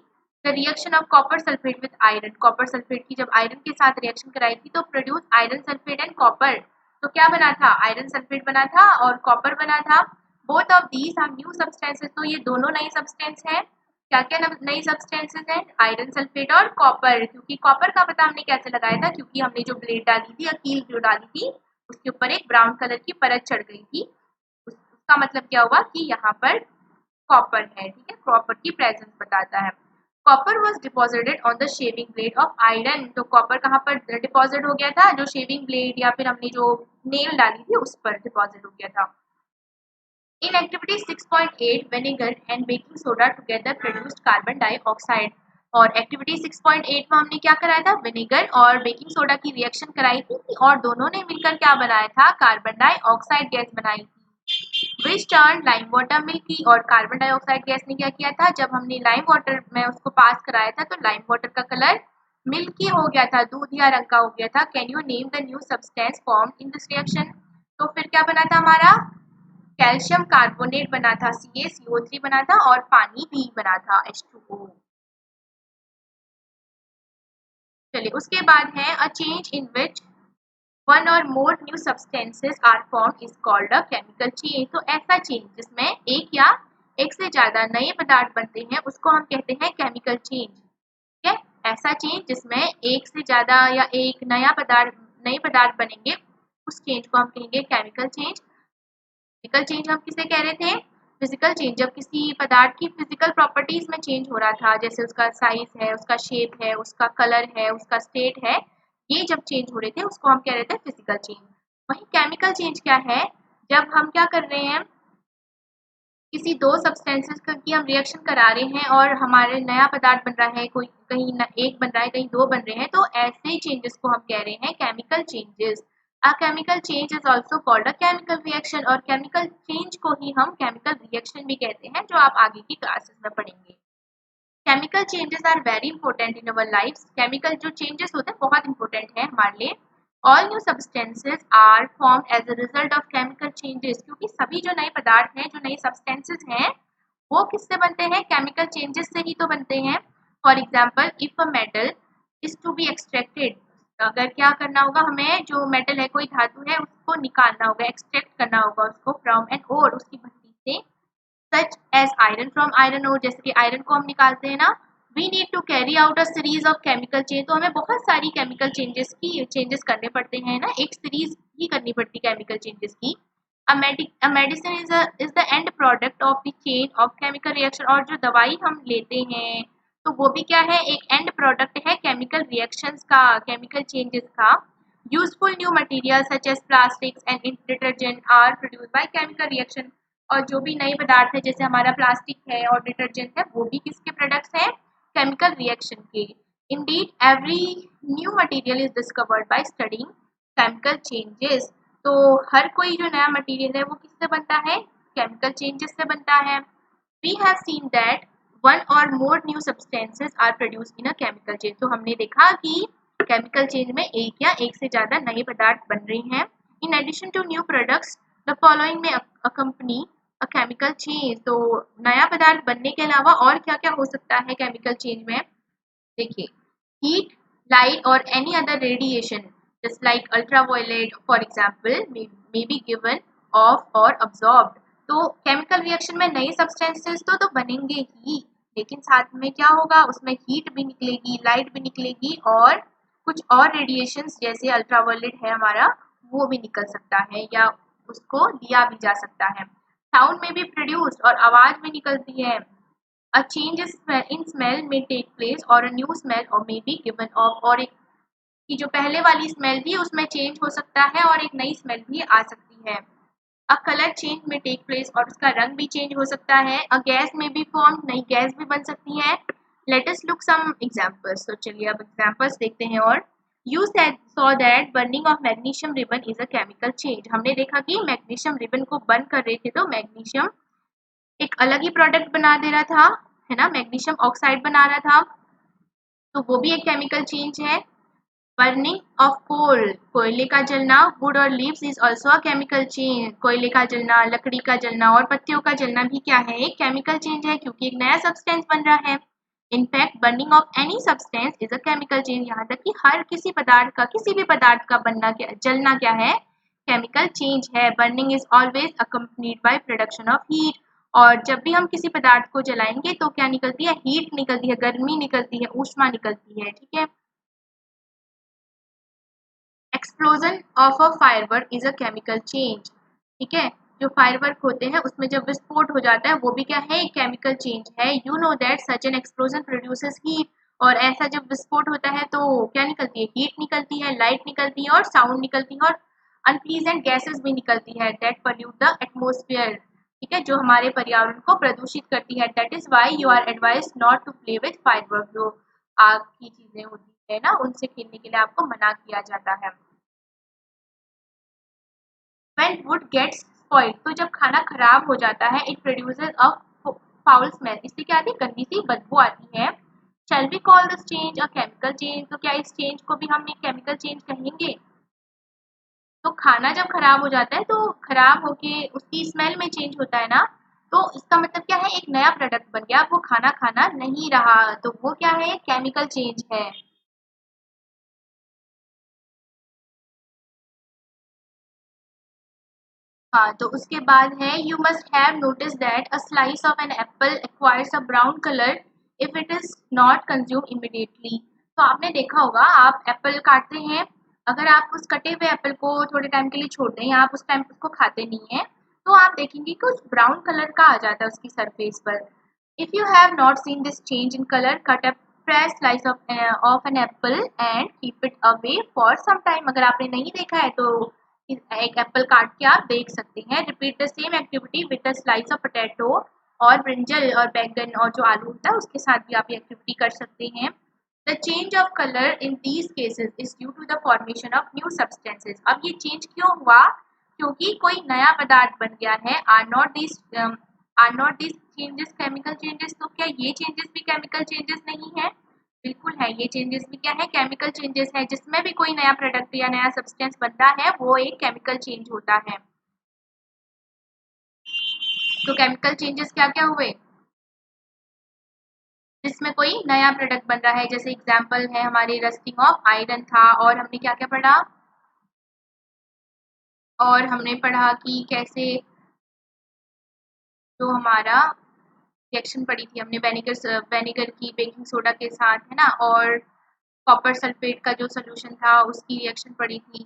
the reaction of copper sulphate with iron, copper sulphate की जब आयरन के साथ रिएक्शन कराई थी तो produce iron sulphate and copper. तो क्या बना था, आयरन सल्फेट बना था और कॉपर बना था। Both of these are new substances, तो ये दोनों नए सब्सटेंस हैं। क्या क्या नई सब्सटेंसेस हैं, आयरन सल्फेट और कॉपर। क्योंकि कॉपर का पता हमने कैसे लगाया था, क्योंकि हमने जो ब्लेड डाली थी या कील जो डाली थी उसके ऊपर एक ब्राउन कलर की परत चढ़ गई थी, उसका मतलब क्या हुआ कि यहाँ पर कॉपर है, ठीक है, कॉपर की प्रेजेंस बताता है। Copper was deposited on the shaving blade of iron, तो कॉपर कहाँ पर डिपॉजिट हो गया था, जो शेविंग ब्लेड या फिर हमने जो नेल डाली थी उस पर डिपॉजिट हो गया था। In activity 6.8, vinegar and baking soda together produced carbon dioxide। और एक्टिविटी 6.8 में हमने क्या कराया था, विनेगर और बेकिंग सोडा की रिएक्शन कराई थी और दोनों ने मिलकर क्या बनाया था, कार्बन डाइऑक्साइड गैस बनाई थी। विच टर्न लाइम वाटर मिल्की, और कार्बन डाइऑक्साइड गैस ने क्या किया था, जब हमने लाइम वाटर में उसको पास कराया था तो लाइम वाटर का कलर मिल्की हो गया था, दूधिया रंग का हो गया था। Can you name the new substance form in this reaction, तो फिर क्या बना था हमारा, कैल्शियम कार्बोनेट बना था, CaCO3 बना था और पानी भी बना था, H2O। चलिए उसके बाद है अ change in which one or more new substances are form is called a chemical change. तो ऐसा चेंज जिसमें एक या एक से ज्यादा नए पदार्थ बनते हैं उसको हम कहते हैं केमिकल चेंज, ठीक है। ऐसा चेंज जिसमें एक से ज्यादा या एक नए पदार्थ बनेंगे उस चेंज को हम कहेंगे केमिकल चेंज। फिजिकल चेंज हम किसे कह रहे थे, फिजिकल चेंज जब किसी पदार्थ की फिजिकल प्रॉपर्टीज में चेंज हो रहा था, जैसे उसका साइज है, उसका शेप है, उसका कलर है, उसका स्टेट है, ये जब चेंज हो रहे थे उसको हम कह रहे थे फिजिकल चेंज। वहीं केमिकल चेंज क्या है, जब हम क्या कर रहे हैं, किसी दो सब्सटेंसेस की हम रिएक्शन करा रहे हैं और हमारे नया पदार्थ बन रहा है, कोई कहीं एक बन रहा है कहीं दो बन रहे हैं, तो ऐसे चेंजेस को हम कह रहे हैं chemical changes. A chemical change is also called a chemical reaction, और केमिकल चेंज को ही हम केमिकल रिएक्शन भी कहते हैं, जो आप आगे की क्लासेस में पढ़ेंगे। Chemical changes are very important in our life. Chemical जो चेंजेस होते हैं बहुत इंपॉर्टेंट है हमारे लिए। All new substances are formed as a result of chemical changes, क्योंकि सभी जो नए पदार्थ हैं, जो नए सब्सटेंसेज हैं, वो किससे बनते हैं? केमिकल चेंजेस से ही तो बनते हैं। For example, if a metal is to be extracted, अगर क्या करना होगा हमें, जो मेटल है, कोई धातु है, उसको निकालना होगा, एक्सट्रैक्ट करना होगा उसको फ्रॉम एन ओर, उसकी भट्टी से। Such as iron from iron ore, जैसे कि आयरन को हम निकालते हैं ना। We need to carry out a series of chemical change, तो हमें बहुत सारी केमिकल चेंजेस करने पड़ते हैं ना, एक सीरीज ही करनी पड़ती केमिकल चेंजेस की। A medicine is the end product of the chain of chemical reaction, और जो दवाई हम लेते हैं तो वो भी क्या है? एक एंड प्रोडक्ट है केमिकल रिएक्शंस का, केमिकल चेंजेस का। Useful new material such as plastics and detergent are produce by chemical reaction, और जो भी नए पदार्थ है जैसे हमारा प्लास्टिक है और डिटर्जेंट है, वो भी किसके प्रोडक्ट्स हैं? केमिकल रिएक्शन के। Indeed every new material is discovered by studying chemical changes, तो हर कोई जो नया मटेरियल है वो किससे बनता है? केमिकल चेंजेस से बनता है। We have seen that one or more new substances are produce in a chemical change, तो हमने देखा कि केमिकल चेंज में एक या एक से ज़्यादा नए पदार्थ बन रहे हैं। In addition to new products the following may accompany a chemical change, तो नया पदार्थ बनने के अलावा और क्या क्या हो सकता है केमिकल चेंज में? देखिए, heat, light or any other radiation just like ultraviolet for example may be given off or absorbed, तो केमिकल रिएक्शन में नए सब्सटेंसेस तो बनेंगे ही, लेकिन साथ में क्या होगा? उसमें हीट भी निकलेगी, लाइट भी निकलेगी, और कुछ और रेडिएशंस जैसे अल्ट्रावायलेट है हमारा, वो भी निकल सकता है या उसको लिया भी जा सकता है। साउंड में भी प्रोड्यूस्ड, और आवाज भी निकलती है। A change in smell may take place or a new smell or may be given off, और एक की जो पहले वाली स्मेल थी उसमें चेंज हो सकता है और एक नई स्मेल भी आ सकती है। अ कलर चेंज में टेक प्लेस, और उसका रंग भी चेंज हो सकता है। अ गैस में भी फॉर्म, नई गैस भी बन सकती है। Let us look some examples, तो चलिए अब एग्जांपल्स देखते हैं। और you saw that burning of magnesium ribbon is a chemical change, हमने देखा कि मैग्नीशियम रिबन को बर्न कर रहे थे तो मैग्नीशियम एक अलग ही प्रोडक्ट बना दे रहा था, है ना, मैग्नीशियम ऑक्साइड बना रहा था, तो वो भी एक केमिकल चेंज है। बर्निंग ऑफ कोल, कोयले का जलना, वुड और leaves is also a chemical change, कोयले का जलना, लकड़ी का जलना और पत्तियों का जलना भी क्या है? एक केमिकल चेंज है, क्योंकि एक नया सब्सटेंस बन रहा है। In fact burning of any substance is a chemical change, यहाँ तक कि हर किसी पदार्थ का, किसी भी पदार्थ का बनना, क्या जलना क्या है? केमिकल चेंज है। Burning is always accompanied by production of heat, और जब भी हम किसी पदार्थ को जलाएंगे तो क्या निकलती है? हीट निकलती है, गर्मी निकलती है, ऊष्मा निकलती है, ठीक है। Explosion of a firework is a chemical change, ठीक है, जो फायरवर्क होते हैं उसमें जब विस्फोट हो जाता है वो भी क्या है? एक केमिकल चेंज है। You know that such an explosion produces heat, और ऐसा जब विस्फोट होता है तो क्या निकलती है? हीट निकलती है, लाइट निकलती है और साउंड निकलती है, और अनप्लीजेंट गैसेस भी निकलती है दैट पोल्यूट द एटमोस्फेयर, ठीक है, जो हमारे पर्यावरण को प्रदूषित करती है। That is why you are advise not to play with firework, जो आग की चीजें होती है ना, उनसे खेलने के लिए आपको मना किया जाता है। When wood gets spoiled, तो जब खाना खराब हो जाता है, it produces a foul smell, इससे क्या आती है? गंदी सी बदबू आती है। Shall we call this change a chemical change, तो क्या इस चेंज को भी हम एक केमिकल चेंज कहेंगे? तो खाना जब खराब हो जाता है तो खराब होके उसकी स्मेल में चेंज होता है ना, तो इसका मतलब क्या है? एक नया प्रोडक्ट बन गया, वो खाना खाना नहीं रहा, तो वो क्या है? केमिकल चेंज है। हाँ, तो उसके बाद है you must have notice that a slice of an apple acquires a brown colour if it is not consume immediately, तो आपने देखा होगा, आप एप्पल काटते हैं, अगर आप उस कटे हुए एप्पल को थोड़े टाइम के लिए छोड़ दें या आप उस टाइम उसको खाते नहीं हैं, तो आप देखेंगे कि उस ब्राउन कलर का आ जाता है उसकी सरफेस पर। If you have not seen this change in colour, cut a fresh slice of an apple and keep it away for some time, अगर आपने नहीं देखा है तो एक एप्पल काट के आप देख सकते हैं। Repeat the same activity with the slice of potato, और ब्रिंजल और बैंगन और जो आलू होता है उसके साथ भी आप ये एक्टिविटी कर सकते हैं। The change of colour in these cases is due to the formation of new substances. अब ये चेंज क्यों हुआ? क्योंकि कोई नया पदार्थ बन गया है। Are not this changes chemical changes? तो क्या ये चेंजेस भी केमिकल चेंजेस नहीं है? बिल्कुल है, ये चेंजेस भी क्या है? केमिकल चेंजेस है। जिसमें भी कोई नया प्रोडक्ट या नया सब्सटेंस बनता है वो एक केमिकल चेंज होता है। तो केमिकल चेंजेस क्या क्या हुए? जिसमें कोई नया प्रोडक्ट बन रहा है, जैसे एग्जांपल है हमारे रस्टिंग ऑफ आयरन था, और हमने क्या क्या पढ़ा? और हमने पढ़ा कि कैसे जो हमारा रिएक्शन पड़ी थी हमने वेनेगर की बेकिंग सोडा के साथ, है ना, और कॉपर सल्फेट का जो सोल्यूशन था उसकी रिएक्शन पड़ी थी।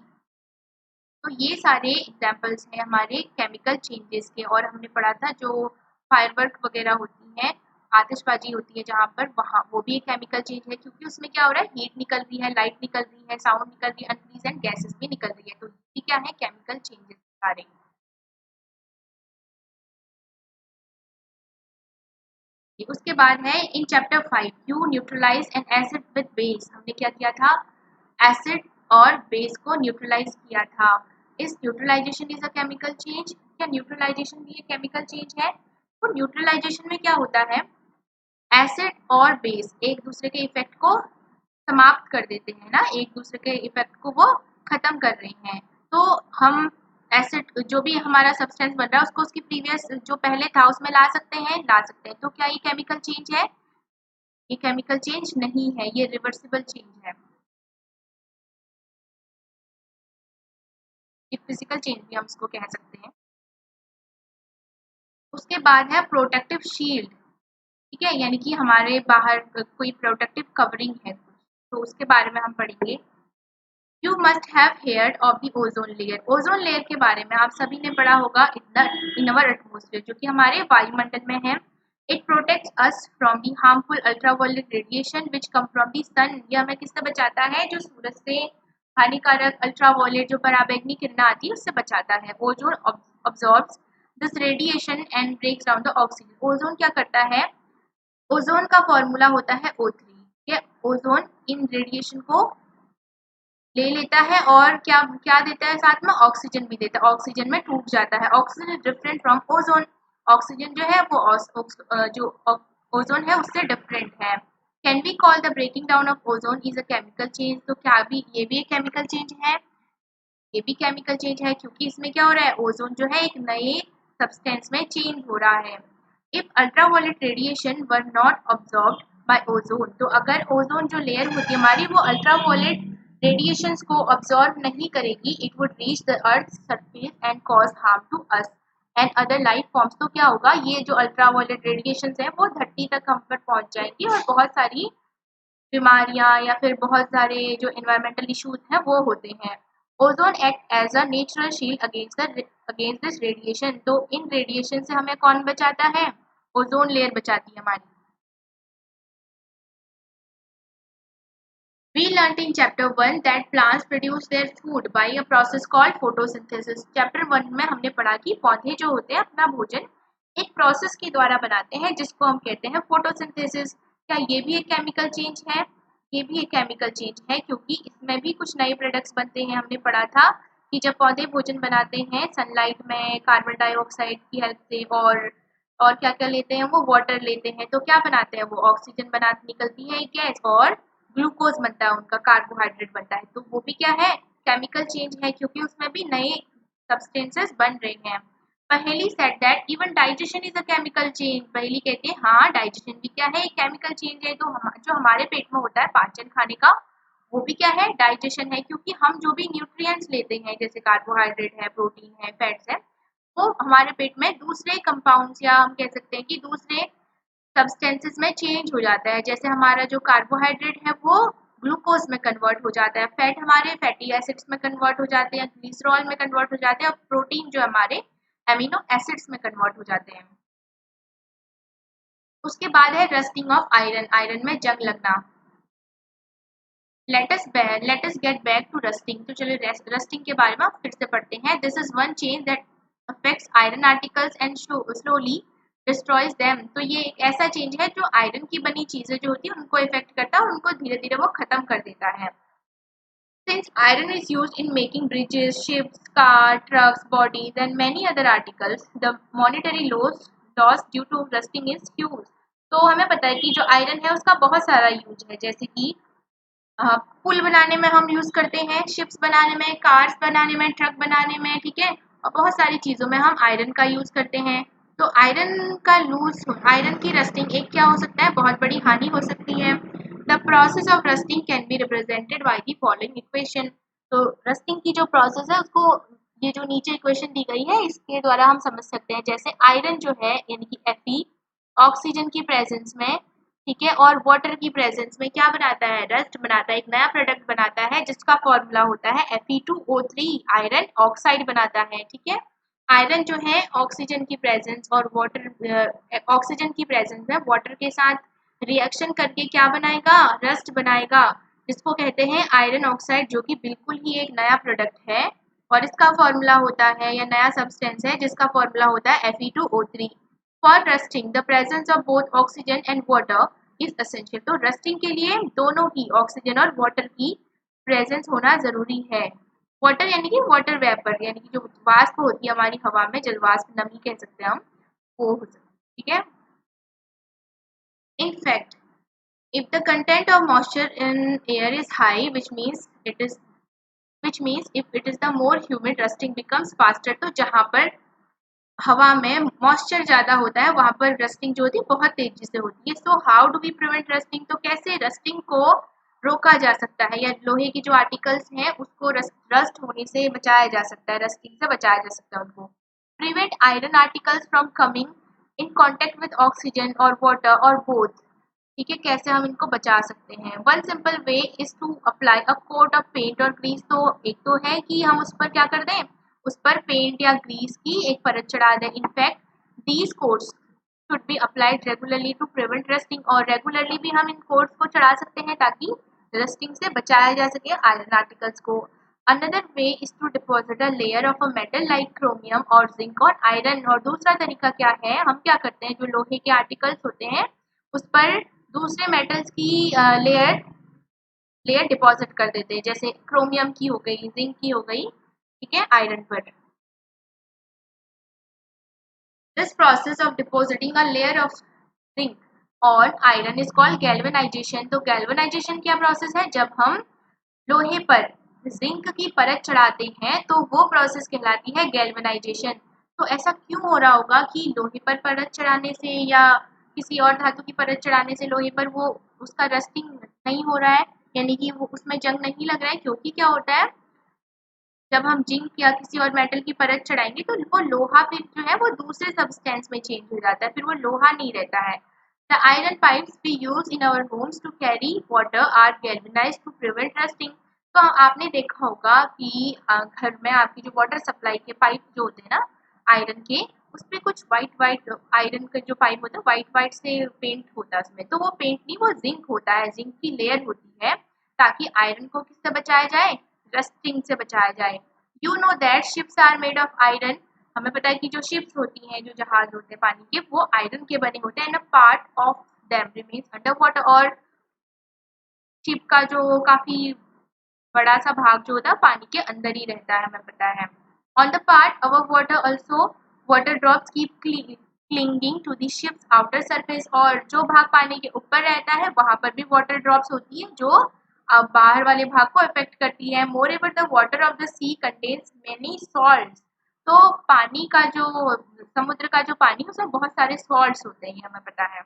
तो ये सारे एग्जाम्पल्स हैं हमारे केमिकल चेंजेस के। और हमने पढ़ा था जो फायरवर्क वगैरह होती है, आतिशबाजी होती है जहाँ पर, वहाँ वो भी एक केमिकल चेंज है, क्योंकि उसमें क्या हो रहा है? हीट निकल रही है, लाइट निकल रही है, साउंड निकल रही है, अनप्लीजेंट गैसेस भी निकल रही है। तो ये क्या है? केमिकल चेंजेस सारे। उसके बाद है in chapter 5 you neutralise an acid with base. हमने क्या किया था? एसिड और बेस को न्यूट्रलाइज किया था। Is neutralisation is a chemical change. क्या न्यूट्रलाइजेशन भी एक केमिकल चेंज है? तो न्यूट्रलाइजेशन में क्या होता है? एसिड और बेस एक दूसरे के इफेक्ट को समाप्त कर देते हैं ना, एक दूसरे के इफेक्ट को वो खत्म कर रहे हैं। तो हम एसिड जो भी हमारा सब्सटेंस बन रहा है उसको उसकी प्रीवियस जो पहले था उसमें ला सकते हैं, ला सकते हैं। तो क्या ये केमिकल चेंज है? ये केमिकल चेंज नहीं है, ये रिवर्सिबल चेंज है, ये फिजिकल चेंज भी हम इसको कह सकते हैं। उसके बाद है प्रोटेक्टिव शील्ड। ठीक है, यानी कि हमारे बाहर कोई प्रोटेक्टिव कवरिंग है कुछ, तो उसके बारे में हम पढ़ेंगे। You must have heard of the ozone layer. Ozone layer के बारे में आप सभी ने पढ़ा होगा, इन अवर एटमॉस्फेयर, जो कि हमारे वायुमंडल में है। It protects us from the harmful ultraviolet radiation which come from the sun. यह हमें किससे बचाता है? जो सूरज से हानिकारक अल्ट्रावायलेट जो पराबैंगनी किरणें आती है उससे बचाता है। Ozone absorbs this radiation and breaks down the oxygen. Ozone क्या करता है? ओजोन का फॉर्मूला होता है O3। ये ओजोन इन रेडिएशन को ले लेता है और क्या क्या देता है? साथ में ऑक्सीजन भी देता है। ऑक्सीजन में टूट जाता है। Oxygen is different from ozone. Oxygen जो है वो जो ओजोन है उससे डिफरेंट है। Can be call the breaking down of ozone is a chemical change. तो क्या भी ये भी एक केमिकल चेंज है? ये भी केमिकल चेंज है, क्योंकि इसमें क्या हो रहा है? ओजोन जो है एक नए सब्सटेंस में चेंज हो रहा है। If ultraviolet radiation were not absorbed by ozone, तो अगर ओजोन जो लेयर होती है हमारी वो अल्ट्रावायलेट रेडिएशंस को अब्सॉर्ब नहीं करेगी, it would reach the earth surface and cause harm to us and other life forms. तो क्या होगा? ये जो अल्ट्रावायलेट रेडिएशंस है वो धरती तक हम पर पहुंच जाएंगी और बहुत सारी बीमारियां या फिर बहुत सारे जो एनवायरमेंटल इश्यूज हैं वो होते हैं। Ozone act as a natural shield against this radiation. तो इन रेडिएशन से हमें कौन बचाता है? ओजोन लेयर बचाती है हमारी। We learnt in chapter 1 that plants produce their food by a process called photosynthesis. Chapter 1 में हमने पढ़ा कि पौधे जो होते हैं अपना भोजन एक प्रोसेस के द्वारा बनाते हैं जिसको हम कहते हैं फोटोसिंथेसिस। क्या ये भी एक केमिकल चेंज है? ये भी एक केमिकल चेंज है, क्योंकि इसमें भी कुछ नए प्रोडक्ट्स बनते हैं। हमने पढ़ा था कि जब पौधे भोजन बनाते हैं सनलाइट में कार्बन डाइऑक्साइड की हेल्प से, और क्या क्या लेते हैं? वो वाटर लेते हैं। तो क्या बनाते हैं? वो ऑक्सीजन बना निकलती है एक गैस, और ग्लूकोज बनता है, उनका कार्बोहाइड्रेट बनता है। तो वो भी क्या है? केमिकल चेंज है, क्योंकि उसमें भी नए सब्सटेंसेस बन रहे हैं। पहेली said that even digestion is a chemical change. पहेली कहते हैं हाँ डाइजेशन भी क्या है? एक केमिकल चेंज है। तो जो हमारे पेट में होता है पाचन खाने का, वो भी क्या है? डाइजेशन है, क्योंकि हम जो भी न्यूट्रिएंट्स लेते हैं जैसे कार्बोहाइड्रेट है, प्रोटीन है, फैट्स है, वो हमारे पेट में दूसरे कंपाउंड्स या हम कह सकते हैं कि दूसरे सब्सटेंसेस में चेंज हो जाता है। जैसे हमारा जो कार्बोहाइड्रेट है वो ग्लूकोज में कन्वर्ट हो जाता है, फैट हमारे फैटी एसिड्स में कन्वर्ट हो जाते हैं, ग्लिसरॉल में कन्वर्ट हो जाते हैं, और प्रोटीन जो हमारे एमिनो एसिड्स में कन्वर्ट हो जाते हैं। उसके बाद है रस्टिंग ऑफ आयरन। आयरन में जंग लगना। Let us get back to rusting. तो चलिए रस्टिंग के बारे में फिर से पढ़ते हैं। This is one change that affects iron articles and slowly destroys them. तो ये एक ऐसा चेंज है जो आयरन की बनी चीजें जो होती है उनको इफेक्ट करता है और उनको धीरे धीरे वो खत्म कर देता है। Since iron is used in making bridges, ships, cars, trucks, bodies, and many other articles, the monetary loss due to rusting is huge. तो हमें पता है कि जो आयरन है उसका बहुत सारा यूज है, जैसे कि पुल बनाने में हम यूज करते हैं, शिप्स बनाने में, कार्स बनाने में, ट्रक बनाने में, ठीक है, और बहुत सारी चीजों में हम आयरन का यूज करते हैं। तो आयरन की रस्टिंग एक क्या हो सकता है, बहुत बड़ी हानि हो सकती है। The process of rusting can be represented by the following equation. तो रस्टिंग की जो प्रोसेस है उसको ये जो नीचे इक्वेशन दी गई है इसके द्वारा हम समझ सकते हैं। जैसे आयरन जो है यानी कि Fe ऑक्सीजन की प्रेजेंस में, ठीक है, और वाटर की प्रेजेंस में क्या बनाता है, रस्ट बनाता है, एक नया प्रोडक्ट बनाता है जिसका फॉर्मूला होता है Fe2O3, आयरन ऑक्साइड बनाता है, ठीक है। आयरन जो है ऑक्सीजन की प्रेजेंस और ऑक्सीजन की प्रेजेंस में वाटर के साथ रिएक्शन करके क्या बनाएगा, रस्ट बनाएगा, जिसको कहते हैं आयरन ऑक्साइड, जो कि बिल्कुल ही एक नया प्रोडक्ट है और इसका फॉर्मूला होता है या नया सब्सटेंस है जिसका फॉर्मूला होता है Fe2O3। For rusting the presence of both oxygen and water is essential. तो रस्टिंग के लिए दोनों की, ऑक्सीजन और वाटर की प्रेजेंस होना जरूरी है। वाटर यानी कि वाटर वेपर, यानी कि जो वाष्प होती है हमारी हवा में, जलवाष्प, नमी कह सकते हैं हम, वो हो सकती है, ठीक है। In fact, if the content of moisture in air is high, which means if it is the more humid, rusting becomes faster। तो जहाँ पर हवा में मॉइस्चर ज्यादा होता है वहां पर रस्टिंग जो होती है बहुत तेजी से होती है। So how do we prevent rusting. तो कैसे रस्टिंग को रोका जा सकता है या लोहे की जो आर्टिकल्स हैं उसको रस्ट होने से बचाया जा सकता है, रस्टिंग से बचाया जा सकता है उनको। Prevent iron articles from coming in contact with oxygen or water or both, ठीक है, कैसे हम इनको बचा सकते हैं। One simple way is to apply a coat of paint or grease. तो एक तो है कि हम उस पर क्या कर दें, उस पर पेंट या ग्रीस की एक परत चढ़ा दें। In fact these coats should be applied regularly to prevent rusting. और रेगुलरली भी हम इन कोट्स को चढ़ा सकते हैं ताकि रस्टिंग से बचाया जा सके आयरन आर्टिकल्स को। Another way is to deposit a layer of a metal like chromium or zinc or iron. और दूसरा तरीका क्या है, हम क्या करते हैं, जो लोहे के आर्टिकल्स होते हैं उस पर दूसरे मेटल्स की लेयर लेयर डिपॉजिट कर देते हैं, जैसे क्रोमियम की हो गई, जिंक की हो गई, ठीक है, आयरन पर। This process of depositing a layer of zinc or iron is called galvanisation. तो गैल्वेनाइजेशन क्या प्रोसेस है, जब हम लोहे पर जिंक की परत चढ़ाते हैं तो वो प्रोसेस कहलाती है गैल्वेनाइजेशन। तो ऐसा क्यों हो रहा होगा कि लोहे पर परत चढ़ाने से या किसी और धातु की परत चढ़ाने से लोहे पर वो उसका रस्टिंग नहीं हो रहा है, यानी कि वो उसमें जंग नहीं लग रहा है, क्योंकि क्या होता है जब हम जिंक या किसी और मेटल की परत चढ़ाएंगे तो वो लोहा फिर जो है वो दूसरे सब्सटेंस में चेंज हो जाता है, फिर वो लोहा नहीं रहता है। The iron pipes we use in our homes to carry water are galvanised to prevent rusting. तो आपने देखा होगा कि घर में आपकी जो वाटर सप्लाई के पाइप जो होते हैं ना आयरन के, उसमें कुछ वाइट आयरन का जो पाइप होता है वाइट वाइट से पेंट होता है उसमें। तो वो पेंट नहीं, वो जिंक होता है, जिंक की लेयर होती है ताकि आयरन को किससे बचाया जाए, रस्टिंग से बचाया जाए। You know that ships are made of iron. हमें पता है कि जो शिप्स होती हैं, जो जहाज होते हैं पानी के, वो आयरन के बने होते हैं। And a part of them remains under water. और शिप का जो काफी बड़ा सा भाग जो होता है पानी के अंदर ही रहता है, हमें पता है। On the part above water also water drops keep clinging to the ship's outer surface. और जो भाग पानी के ऊपर रहता है वहां पर भी वाटर ड्रॉप्स होती है जो बाहर वाले भाग को अफेक्ट करती है। Moreover the water of the sea contains many salts. तो पानी का जो समुद्र का जो पानी उसमें बहुत सारे सॉल्ट्स होते हैं, हमें पता है।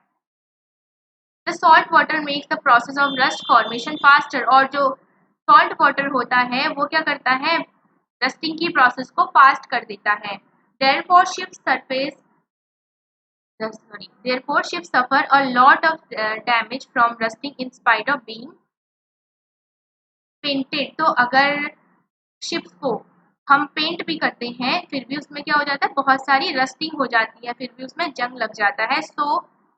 The salt water makes the process of rust formation faster. और जो सॉल्ट वाटर होता है वो क्या करता है, रस्टिंग की प्रोसेस को फास्ट कर देता है। Therefore ships suffer a lot of damage from rusting in spite of being painted। तो अगर शिप्स को हम पेंट भी करते हैं फिर भी उसमें क्या हो जाता है, बहुत सारी रस्टिंग हो जाती है, फिर भी उसमें जंग लग जाता है। So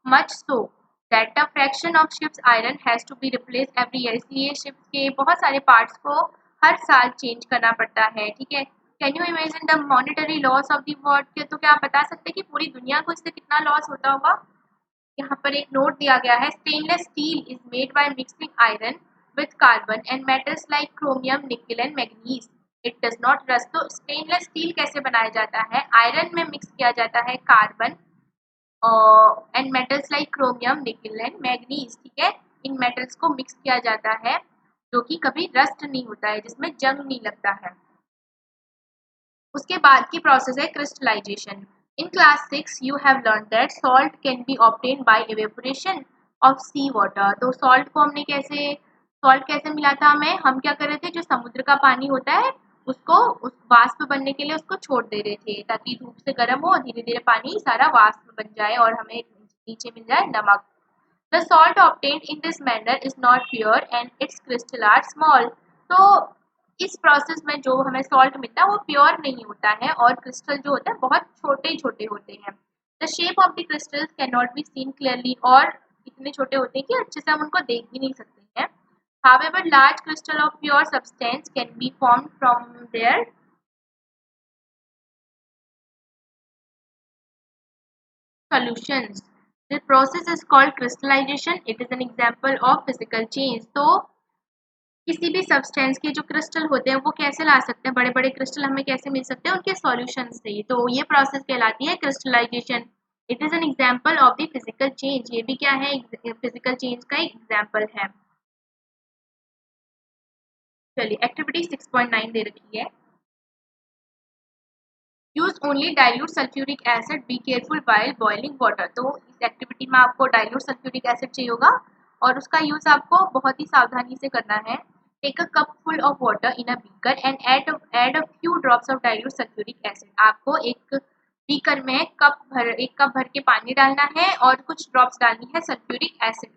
much so that the fraction of ship's iron has to be replace every year, इसलिए शिप्स के बहुत सारे पार्ट्स को हर साल चेंज करना पड़ता है, ठीक है। Can you imagine the monetary loss of the world, तो क्या आप बता सकते हैं कि पूरी दुनिया को इससे कितना लॉस होता होगा। यहाँ पर एक नोट दिया गया है, stainless steel is made by mixing iron with carbon and metals like chromium, निकल and manganese, it does not rust. तो स्टेनलेस स्टील कैसे बनाया जाता है, आयरन में मिक्स किया जाता है carbon and metals like chromium, निकल एंड मैग्नीज, ठीक है। इन मेटल्स को मिक्स किया जाता है जो कि कभी रस्ट नहीं होता है, जिसमें जंग नहीं लगता है। उसके बाद की प्रोसेस है crystallisation. In class 6 you have learn that salt can be obtain by evaporation of sea water. तो सॉल्ट को हमने सॉल्ट कैसे मिला था हमें, हम क्या कर रहे थे, जो समुद्र का पानी होता है उसको उस वाष्प बनने के लिए उसको छोड़ दे रहे थे, ताकि धूप से गर्म हो, धीरे धीरे पानी सारा वाष्प बन जाए और हमें नीचे मिल जाए नमक। The salt obtained in this manner is not pure and its crystal are small. तो इस प्रोसेस में जो हमें सॉल्ट मिलता है वो प्योर नहीं होता है और क्रिस्टल जो होता है बहुत छोटे छोटे होते हैं। The shape of the crystals can not be seen clearly, और इतने छोटे होते हैं कि अच्छे से हम उनको देख भी नहीं सकते हैं। However, large crystal of pure substance can be formed from their solutions. The process is called crystallization. It is an example of physical change. तो किसी भी सब्सटेंस के जो क्रिस्टल होते हैं वो कैसे ला सकते हैं, बड़े बड़े क्रिस्टल हमें कैसे मिल सकते हैं, उनके सॉल्यूशन से। तो ये प्रोसेस कहलाती है crystallisation. It is an example of the physical change, ये भी क्या है, फिजिकल चेंज का एक एग्जाम्पल है। चलिए एक्टिविटी 6.9 दे रखी है, use only dilute sulphuric acid, be careful while boiling water. तो इस एक्टिविटी में आपको डाइल्यूट सल्फ्यूरिक एसिड चाहिए होगा और उसका यूज आपको बहुत ही सावधानी से करना है। Take a cup full of water in a beaker and add a few drops of dilute sulphuric acid. आपको एक बीकर में एक कप भर के पानी डालना है और कुछ ड्रॉप्स डालनी है सल्फ्यूरिक एसिड की।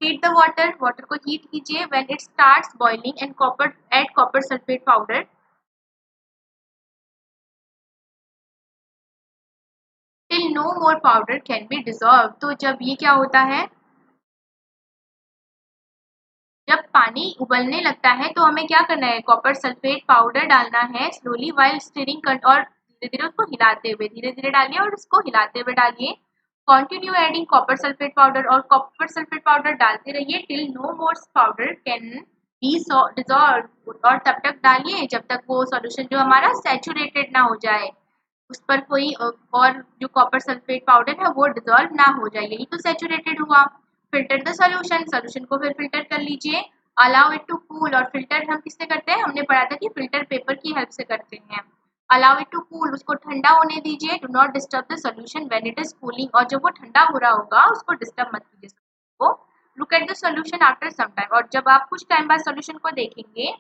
हीट द वाटर, वाटर को हीट कीजिए। When it starts boiling and add copper sulphate powder till no more powder can be dissolve. तो जब ये क्या होता है, जब पानी उबलने लगता है तो हमें क्या करना है, कॉपर सल्फेट पाउडर डालना है स्लोली वाइल स्टिरिंग, और धीरे धीरे उसको हिलाते हुए, धीरे धीरे डालिए और उसको हिलाते हुए डालिए। Continue adding copper sulphate powder, और कॉपर सल्फेट पाउडर डालते रहिए till no more powder can be dissolve, और तब तक डालिए जब तक वो सॉल्यूशन जो हमारा सैचुरेटेड ना हो जाए, उस पर कोई और जो कॉपर सल्फेट पाउडर है वो डिसॉल्व ना हो जाए, यही तो सैचुरेटेड हुआ। फिल्टर द सॉल्यूशन, सॉल्यूशन को फिर फिल्टर कर लीजिए। अलाउ इट टू कूल, और फिल्टर हम किससे करते हैं, हमने पढ़ा था कि फिल्टर पेपर की हेल्प से करते हैं। अलाउ इट टू कूल, उसको ठंडा होने दीजिए। Do not disturb the solution when it is cooling, और जब वो ठंडा हो रहा होगा उसको डिस्टर्ब मत कीजिए वो। Look at the solution after some time, और जब आप कुछ टाइम बाद सॉल्यूशन को देखेंगे,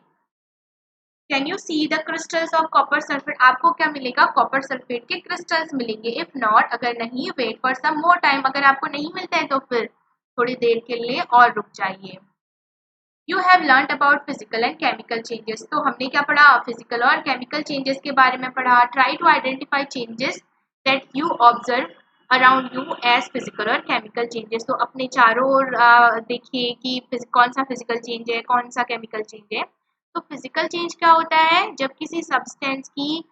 can you see the crystals of copper sulphate, आपको क्या मिलेगा, कॉपर सल्फेट के क्रिस्टल्स मिलेंगे। इफ नॉट, अगर नहीं, wait for some more time, अगर आपको नहीं मिलता है तो फिर थोड़ी देर के लिए और रुक जाइए। You have learn about physical and chemical changes. तो हमने क्या पढ़ा, फिजिकल और केमिकल चेंजेस के बारे में पढ़ा। Try to identify changes that you observe around you as physical or chemical changes. तो अपने चारों ओर देखिए कि कौन सा फिजिकल चेंज है, कौन सा केमिकल चेंज है। तो फिजिकल चेंज क्या होता है, जब किसी सब्सटेंस की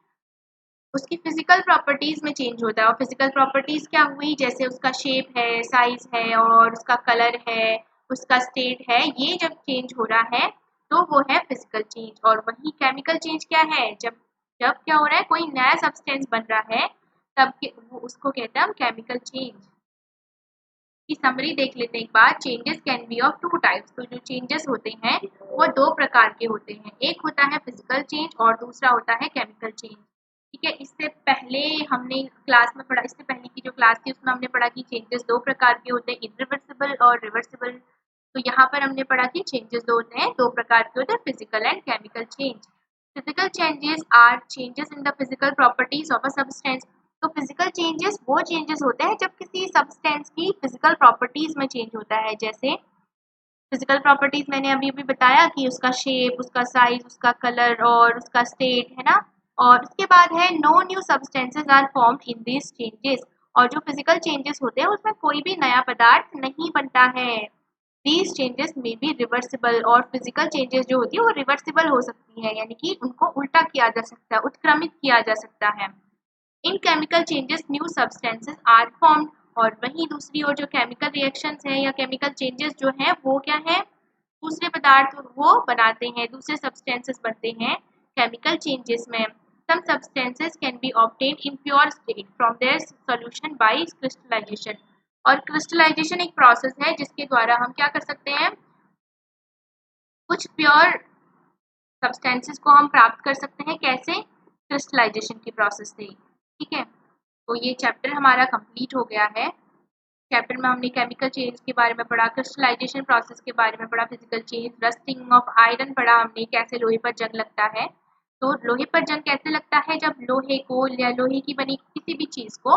उसकी फिजिकल प्रॉपर्टीज में चेंज होता है। और फिजिकल प्रॉपर्टीज क्या हुई, जैसे उसका शेप है, साइज है और उसका कलर है, उसका स्टेट है, ये जब चेंज हो रहा है तो वो है फिजिकल चेंज। और वही केमिकल चेंज क्या है, जब जब क्या हो रहा है, कोई नया सब्सटेंस बन रहा है तब वो उसको कहते हैं हम केमिकल चेंज। की समरी देख लेते हैं एक बार। Changes can be of two types. तो जो चेंजेस होते हैं वो दो प्रकार के होते हैं, एक होता है फिजिकल चेंज और दूसरा होता है केमिकल चेंज। ठीक है, इससे पहले हमने क्लास में पढ़ा, इससे पहले की जो क्लास थी उसमें हमने पढ़ा कि चेंजेस दो प्रकार के होते हैं, इरिवर्सिबल और रिवर्सिबल। तो यहाँ पर हमने पढ़ा कि चेंजेस दो होते हैं, दो प्रकार के होते हैं, physical and chemical change. Physical changes are changes in the physical properties of a substance. तो फिजिकल चेंजेस वो चेंजेस होते हैं जब किसी सब्सटेंस की फिजिकल प्रॉपर्टीज में चेंज होता है। जैसे फिजिकल प्रॉपर्टीज मैंने अभी अभी बताया कि उसका शेप, उसका साइज, उसका कलर और उसका स्टेट, है ना। और उसके बाद है no new substances are formed in this changes. और जो फिजिकल चेंजेस होते हैं उसमें कोई भी नया पदार्थ नहीं बनता है। दीज चेंजेस में बी रिवर्सिबल, और फिजिकल चेंजेस जो होती है वो रिवर्सिबल हो सकती है, यानी कि उनको उल्टा किया जा सकता है, उत्क्रमित किया जा सकता है। In chemical changes new substances are formed, और वहीं दूसरी ओर जो केमिकल रिएक्शंस हैं या केमिकल चेंजेस जो हैं वो क्या है, दूसरे पदार्थ वो बनाते हैं, दूसरे सब्सटेंसेस बनते हैं केमिकल चेंजेस में। Some substances can be obtained in pure state from their solution by crystallisation, और क्रिस्टलाइजेशन एक प्रोसेस है जिसके द्वारा हम क्या कर सकते हैं, कुछ प्योर सब्सटेंसेस को हम प्राप्त कर सकते हैं। कैसे? क्रिस्टलाइजेशन की प्रोसेस से। ठीक है, तो ये चैप्टर हमारा कंप्लीट हो गया है। चैप्टर में हमने केमिकल चेंज के बारे में पढ़ा, क्रिस्टलाइजेशन प्रोसेस के बारे में पढ़ा, physical change, rusting of iron पढ़ा हमने, कैसे लोहे पर जंग लगता है। तो लोहे पर जंग कैसे लगता है, जब लोहे को या लोहे की बनी किसी भी चीज़ को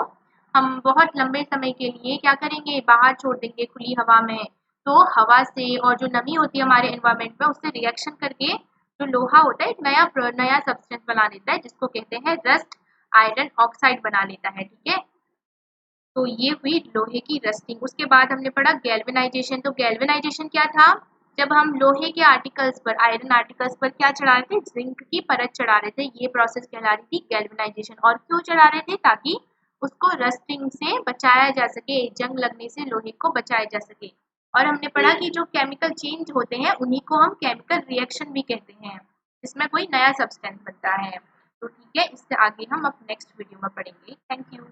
हम बहुत लंबे समय के लिए क्या करेंगे, बाहर छोड़ देंगे खुली हवा में, तो हवा से और जो नमी होती है हमारे एनवायरमेंट में उससे रिएक्शन करके जो लोहा होता है एक नया सब्सटेंस बना लेता है जिसको कहते हैं रस्ट, आयरन ऑक्साइड बना लेता है। ठीक है, तो ये हुई लोहे की रस्टिंग। उसके बाद हमने पढ़ा गैल्वेनाइजेशन। तो गैल्वेनाइजेशन क्या था, जब हम लोहे के आर्टिकल्स पर, आयरन आर्टिकल्स पर क्या चढ़ा रहे थे, जिंक की परत चढ़ा रहे थे, ये प्रोसेस कहला रही थी गैल्वेनाइजेशन। और क्यों चढ़ा रहे थे, ताकि उसको रस्टिंग से बचाया जा सके, जंग लगने से लोहे को बचाया जा सके। और हमने पढ़ा कि जो केमिकल चेंज होते हैं उन्हीं को हम केमिकल रिएक्शन भी कहते हैं, जिसमें कोई नया सब्सटेंस बनता है। तो ठीक है, इससे आगे हम अब नेक्स्ट वीडियो में पढ़ेंगे। Thank you.